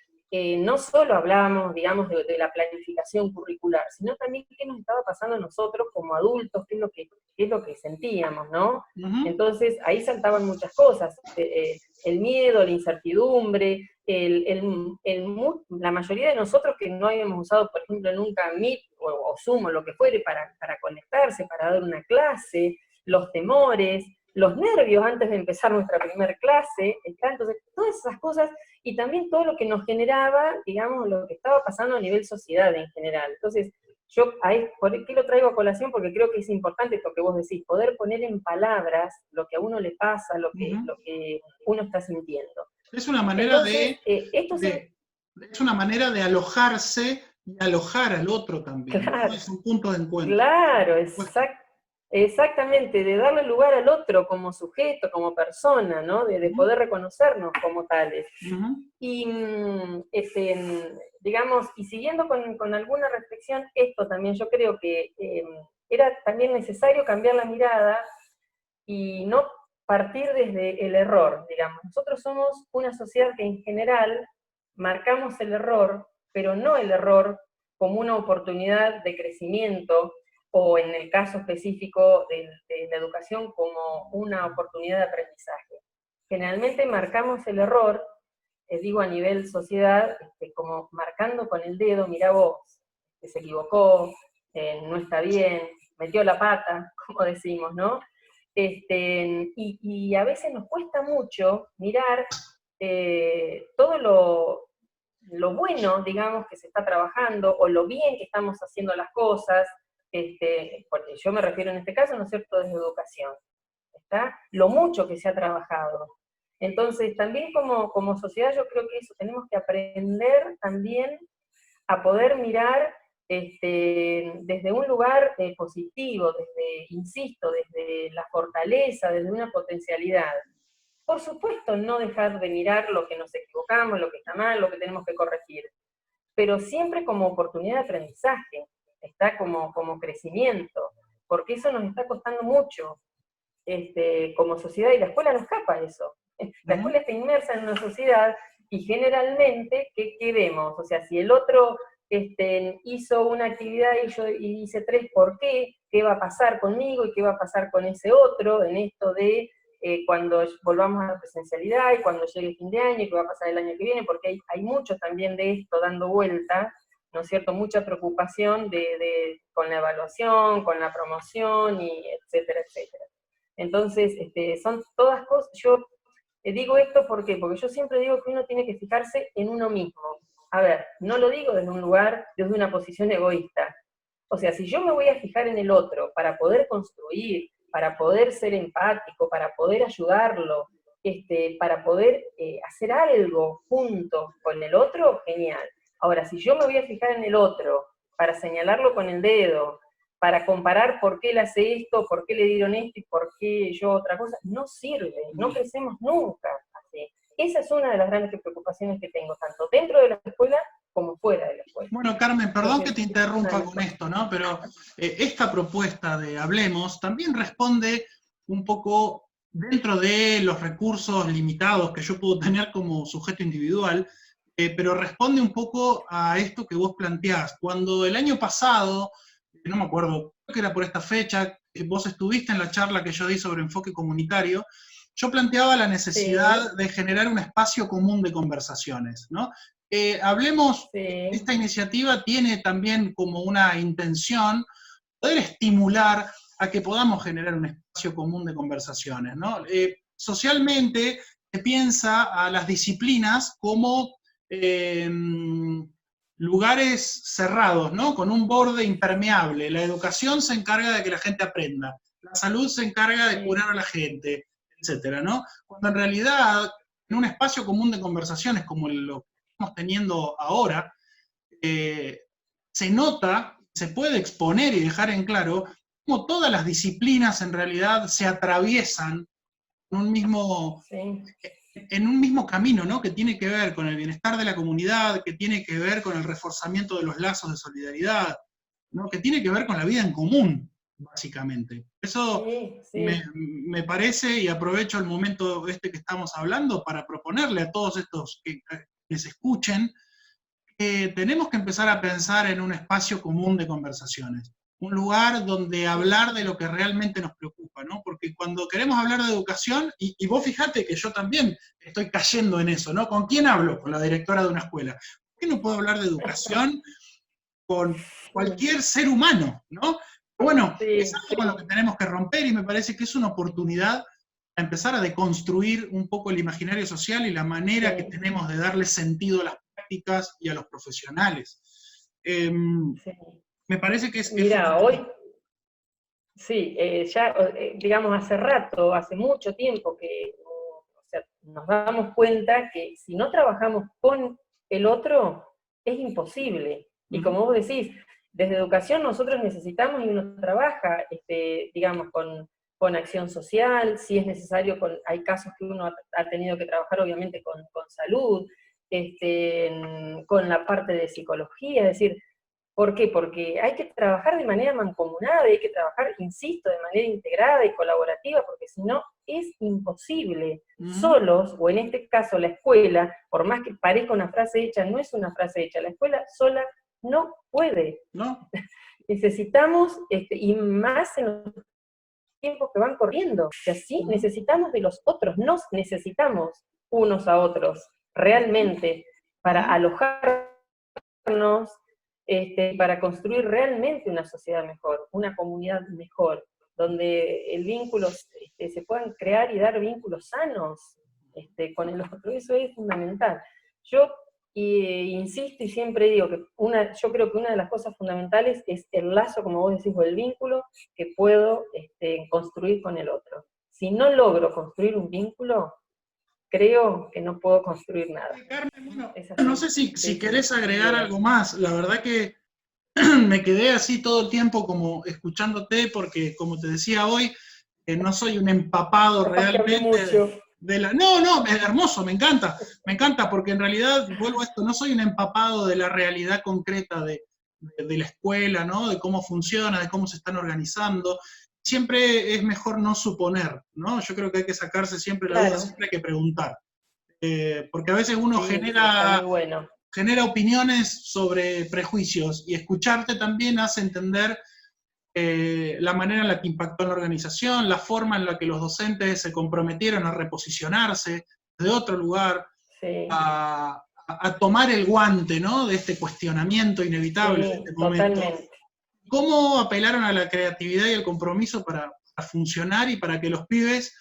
no solo hablábamos, digamos, de la planificación curricular, sino también qué nos estaba pasando a nosotros como adultos, qué es lo que sentíamos, ¿no? Entonces, ahí saltaban muchas cosas, el miedo, la incertidumbre, la mayoría de nosotros que no habíamos usado, por ejemplo, nunca Meet o Zoom o lo que fuere para conectarse, para dar una clase, los temores, los nervios antes de empezar nuestra primera clase, entonces todas esas cosas, y también todo lo que nos generaba, digamos, lo que estaba pasando a nivel sociedad en general. Entonces, ¿por qué lo traigo a colación? Porque creo que es importante esto que vos decís, poder poner en palabras lo que a uno le pasa, lo que uno está sintiendo. Es una manera Entonces, es una manera de alojarse y alojar al otro también, ¿no? claro, Es un punto de encuentro. claro, exactamente, de darle lugar al otro como sujeto, como persona, ¿no? De poder reconocernos como tales. Y, digamos, y siguiendo con alguna reflexión, esto también yo creo que era también necesario cambiar la mirada y no partir desde el error, digamos. Nosotros somos una sociedad que en general marcamos el error, pero no el error como una oportunidad de crecimiento, o en el caso específico de la educación como una oportunidad de aprendizaje. Generalmente marcamos el error, digo a nivel sociedad, como marcando con el dedo, mirá vos, que se equivocó, no está bien, metió la pata, como decimos, ¿no? Y a veces nos cuesta mucho mirar todo lo bueno, digamos, que se está trabajando, o lo bien que estamos haciendo las cosas, porque yo me refiero en este caso, ¿no es cierto?, desde educación, ¿está? Lo mucho que se ha trabajado. Entonces, también como sociedad yo creo que eso tenemos que aprender también a poder mirar desde un lugar positivo, insisto, desde la fortaleza, desde una potencialidad. Por supuesto, no dejar de mirar lo que nos equivocamos, lo que está mal, lo que tenemos que corregir, pero siempre como oportunidad de aprendizaje, está como crecimiento, porque eso nos está costando mucho como sociedad, y la escuela no escapa a eso. La escuela está inmersa en una sociedad, y generalmente, ¿qué vemos? O sea, si el otro hizo una actividad y yo hice 3, ¿por qué? ¿Qué va a pasar conmigo y qué va a pasar con ese otro en esto de cuando volvamos a la presencialidad y cuando llegue el fin de año y qué va a pasar el año que viene? Porque hay mucho también de esto dando vuelta, ¿no es cierto? Mucha preocupación con la evaluación, con la promoción, y etcétera, etcétera. Entonces, son todas cosas. Yo digo esto porque yo siempre digo que uno tiene que fijarse en uno mismo. A ver, no lo digo desde un lugar, desde una posición egoísta. O sea, si yo me voy a fijar en el otro para poder construir, para poder ser empático, para poder ayudarlo, para poder hacer algo junto con el otro, genial. Ahora, si yo me voy a fijar en el otro para señalarlo con el dedo, para comparar por qué él hace esto, por qué le dieron esto y por qué yo otra cosa, no sirve, no crecemos nunca así. Esa es una de las grandes preocupaciones que tengo, tanto dentro de la escuela como fuera de la escuela. Bueno, Carmen, perdón que te interrumpa con esto, ¿no? Pero esta propuesta de Hablemos también responde un poco dentro de los recursos limitados que yo puedo tener como sujeto individual, pero responde un poco a esto que vos planteás. Cuando el año pasado, no me acuerdo, creo que era por esta fecha, vos estuviste en la charla que yo di sobre enfoque comunitario, yo planteaba la necesidad de generar un espacio común de conversaciones, ¿no? Hablemos, esta iniciativa tiene también como una intención poder estimular a que podamos generar un espacio común de conversaciones, ¿no? Socialmente se piensa a las disciplinas como lugares cerrados, ¿no? Con un borde impermeable. La educación se encarga de que la gente aprenda, la salud se encarga de curar a la gente, etcétera, ¿no? Cuando en realidad, en un espacio común de conversaciones como lo que estamos teniendo ahora, se nota, se puede exponer y dejar en claro cómo todas las disciplinas en realidad se atraviesan en un mismo camino, ¿no? Que tiene que ver con el bienestar de la comunidad, que tiene que ver con el reforzamiento de los lazos de solidaridad, ¿no? Que tiene que ver con la vida en común, básicamente. Eso me parece, y aprovecho el momento que estamos hablando para proponerle a todos estos que se escuchen, que tenemos que empezar a pensar en un espacio común de conversaciones, un lugar donde hablar de lo que realmente nos preocupa, ¿no? Porque cuando queremos hablar de educación, y vos fijate que yo también estoy cayendo en eso, ¿no? ¿Con quién hablo? Con la directora de una escuela. ¿Por qué no puedo hablar de educación con cualquier ser humano, ¿no? Bueno, es algo con lo que tenemos que romper, y me parece que es una oportunidad para empezar a deconstruir un poco el imaginario social y la manera que tenemos de darle sentido a las prácticas y a los profesionales. Me parece que es Mira, hoy, fundamental. sí, ya, digamos, hace rato, hace mucho tiempo que o sea, nos damos cuenta que si no trabajamos con el otro, es imposible. Y Ujú. como vos decís, desde educación nosotros necesitamos y uno trabaja, digamos, con acción social, si es necesario, hay casos que uno ha tenido que trabajar obviamente con salud, con la parte de psicología, es decir, ¿por qué? Porque hay que trabajar de manera mancomunada, hay que trabajar, insisto, de manera integrada y colaborativa, porque si no es imposible. Ujú. Solos, o en este caso la escuela, por más que parezca una frase hecha, no es una frase hecha, la escuela sola no puede. ¿No? Necesitamos, y más en los tiempos que van corriendo, y así Ujú. necesitamos de los otros, nos necesitamos unos a otros, realmente, para Ujú. alojarnos, para construir realmente una sociedad mejor, una comunidad mejor, donde el vínculo, se puedan crear y dar vínculos sanos con el otro. Eso es fundamental. Yo insisto y siempre digo que yo creo que una de las cosas fundamentales es el lazo, como vos decís, o el vínculo que puedo construir con el otro. Si no logro construir un vínculo, creo que no puedo construir nada. Carmen, bueno, Es no así, sé si es querés mi agregar idea. algo más. La verdad que me quedé así todo el tiempo como escuchándote porque, como te decía hoy, no soy un empapado Capaz que hablé realmente mucho. de la... No, no, es hermoso, me encanta, porque en realidad, vuelvo a esto, no soy un empapado de la realidad concreta de la escuela, ¿no? De cómo funciona, de cómo se están organizando. Siempre es mejor no suponer, ¿no? Yo creo que hay que sacarse siempre la duda, Claro, siempre hay que preguntar. Porque a veces uno sí, sí, está muy bueno. genera opiniones sobre prejuicios y escucharte también hace entender la manera en la que impactó en la organización, la forma en la que los docentes se comprometieron a reposicionarse de otro lugar, Sí, a tomar el guante, ¿no? De este cuestionamiento inevitable de este sí, momento. totalmente. ¿Cómo apelaron a la creatividad y el compromiso para funcionar y para que los pibes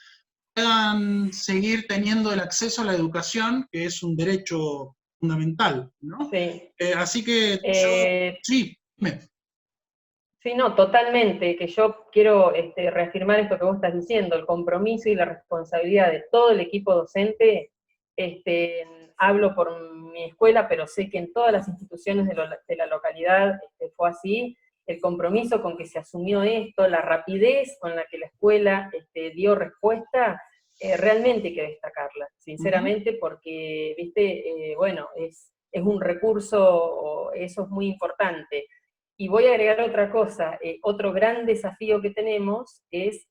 puedan seguir teniendo el acceso a la educación, que es un derecho fundamental, ¿no? Sí. Así que yo, Eh, sí, dime. sí, no, totalmente, que yo quiero reafirmar esto que vos estás diciendo, el compromiso y la responsabilidad de todo el equipo docente. este, Hablo por mi escuela, pero sé que en todas las instituciones de la localidad fue así, el compromiso con que se asumió esto, la rapidez con la que la escuela dio respuesta, realmente hay que destacarla, Uh -huh. sinceramente, porque, viste, bueno, es un recurso, eso es muy importante. Y voy a agregar otra cosa, otro gran desafío que tenemos es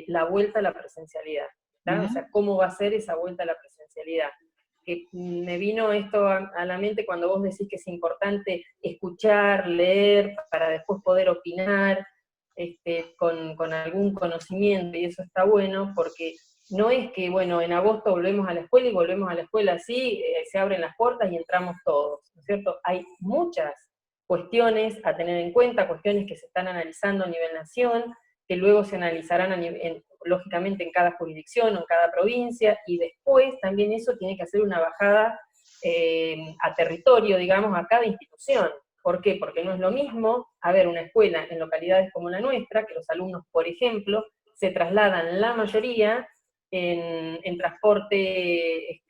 la vuelta a la presencialidad, Uh ¿tá? O -huh. sea, ¿cómo va a ser esa vuelta a la presencialidad? Que me vino esto a la mente cuando vos decís que es importante escuchar, leer, para después poder opinar con algún conocimiento, y eso está bueno, porque no es que, bueno, en agosto volvemos a la escuela y volvemos a la escuela así, se abren las puertas y entramos todos, ¿no es cierto? Hay muchas cuestiones a tener en cuenta, cuestiones que se están analizando a nivel nación, que luego se analizarán lógicamente en cada jurisdicción o en cada provincia, y después también eso tiene que hacer una bajada a territorio, digamos, a cada institución. ¿Por qué? Porque no es lo mismo haber una escuela en localidades como la nuestra, que los alumnos, por ejemplo, se trasladan la mayoría en transporte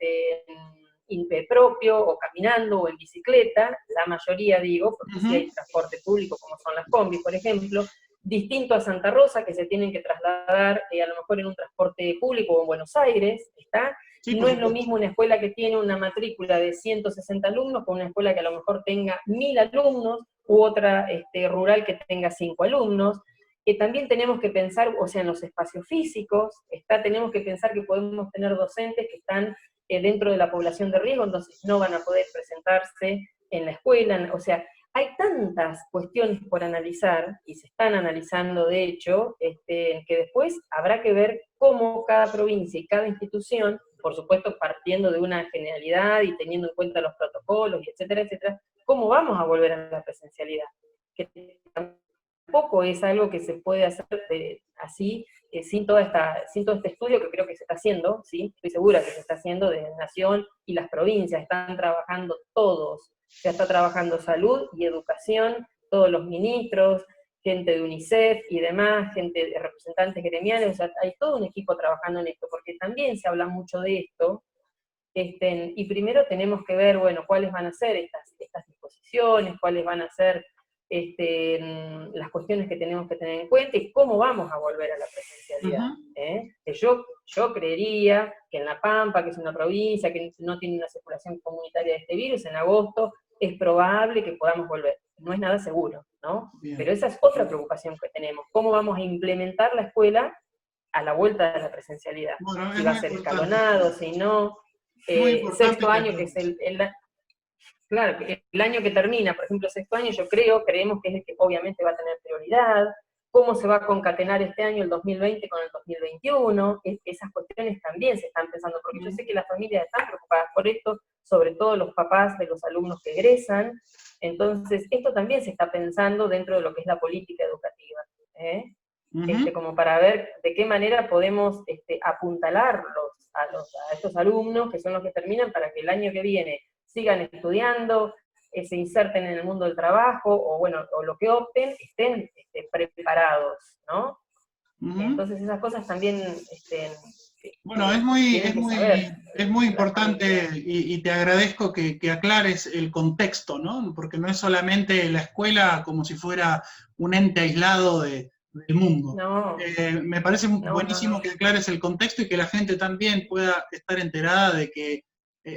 propio, o caminando, o en bicicleta, la mayoría digo, Uh porque sí -huh. hay transporte público, como son las combis, por ejemplo, distinto a Santa Rosa, que se tienen que trasladar a lo mejor en un transporte público o en Buenos Aires, ¿está? Sí, por No es lo supuesto. mismo una escuela que tiene una matrícula de 160 alumnos con una escuela que a lo mejor tenga 1000 alumnos, u otra rural que tenga 5 alumnos. También tenemos que pensar, o sea, en los espacios físicos, tenemos que pensar que podemos tener docentes que están dentro de la población de riesgo, entonces no van a poder presentarse en la escuela, o sea, hay tantas cuestiones por analizar, y se están analizando de hecho, que después habrá que ver cómo cada provincia y cada institución, por supuesto partiendo de una generalidad y teniendo en cuenta los protocolos, y etcétera, etcétera, cómo vamos a volver a la presencialidad. Que tampoco es algo que se puede hacer así, sin todo este estudio que creo que se está haciendo, ¿sí? Estoy segura que se está haciendo desde Nación y las provincias, están trabajando todos, ya está trabajando salud y educación todos los ministros, gente de UNICEF y demás, gente de representantes gremiales, o sea, hay todo un equipo trabajando en esto, porque también se habla mucho de esto, y primero tenemos que ver, bueno, cuáles van a ser estas disposiciones, cuáles van a ser las cuestiones que tenemos que tener en cuenta y cómo vamos a volver a la presencialidad. Que yo creería que en La Pampa, que es una provincia que no tiene una circulación comunitaria de este virus, en agosto es probable que podamos volver. No es nada seguro, ¿no? Bien. Pero esa es otra preocupación que tenemos. ¿Cómo vamos a implementar la escuela a la vuelta de la presencialidad? Bueno, Si va a ser escalonado, si no. Sexto año, que es claro, el año que termina, por ejemplo, sexto año, creemos que es el que obviamente va a tener prioridad. ¿Cómo se va a concatenar este año el 2020 con el 2021? Esas cuestiones también se están pensando, porque yo sé que las familias están preocupadas por esto, sobre todo los papás de los alumnos que egresan. Entonces, esto también se está pensando dentro de lo que es la política educativa, como para ver de qué manera podemos apuntalarlos a estos alumnos, que son los que terminan, para que el año que viene sigan estudiando, se inserten en el mundo del trabajo, o lo que opten, estén preparados, ¿no? Entonces esas cosas también bueno, es muy importante y te agradezco que aclares el contexto, ¿no? Porque no es solamente la escuela como si fuera un ente aislado del mundo. No, me parece buenísimo que aclares el contexto y que la gente también pueda estar enterada de que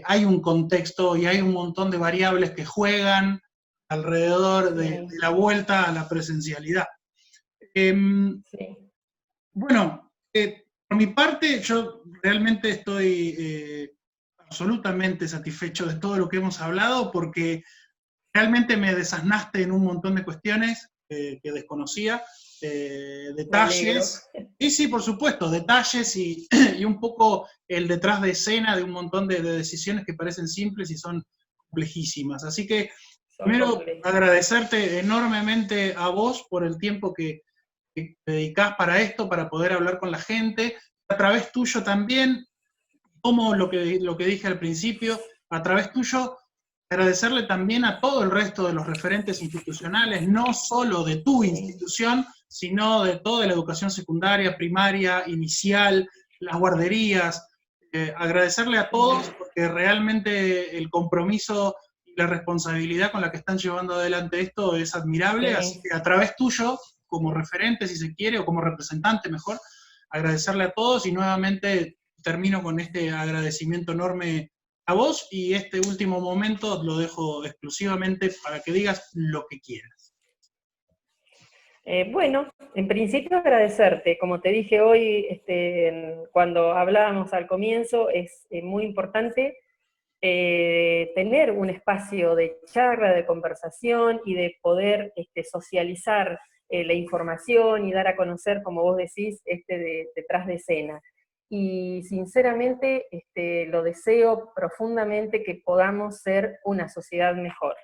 hay un contexto y hay un montón de variables que juegan alrededor de la vuelta a la presencialidad. Bueno, por mi parte, yo realmente estoy absolutamente satisfecho de todo lo que hemos hablado, porque realmente me desasnaste en un montón de cuestiones que desconocía, detalles, y sí, por supuesto, detalles y un poco el detrás de escena de un montón de decisiones que parecen simples y son complejísimas. Así que, primero, agradecerte enormemente a vos por el tiempo que te dedicás para esto, para poder hablar con la gente, a través tuyo también, como lo que dije al principio, a través tuyo, agradecerle también a todo el resto de los referentes institucionales, no solo de tu institución, sino de toda la educación secundaria, primaria, inicial, las guarderías, agradecerle a todos porque realmente el compromiso y la responsabilidad con la que están llevando adelante esto es admirable, así que a través tuyo, como referente si se quiere, o como representante mejor, agradecerle a todos y nuevamente termino con este agradecimiento enorme a vos y este último momento lo dejo exclusivamente para que digas lo que quieras. Bueno, en principio agradecerte, como te dije hoy, cuando hablábamos al comienzo, es muy importante tener un espacio de charla, de conversación y de poder socializar la información y dar a conocer, como vos decís, detrás de escena. Y sinceramente lo deseo profundamente que podamos ser una sociedad mejor,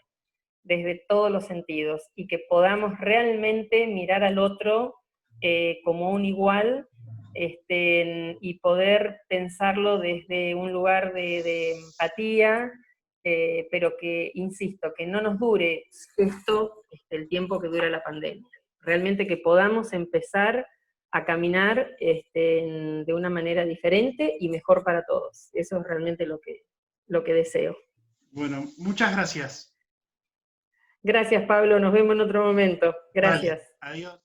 desde todos los sentidos, y que podamos realmente mirar al otro como un igual, y poder pensarlo desde un lugar de empatía, pero que, insisto, que no nos dure esto el tiempo que dura la pandemia. Realmente que podamos empezar a caminar de una manera diferente y mejor para todos. Eso es realmente lo que deseo. Bueno, muchas gracias. Gracias, Pablo. Nos vemos en otro momento. Gracias. Vale, adiós.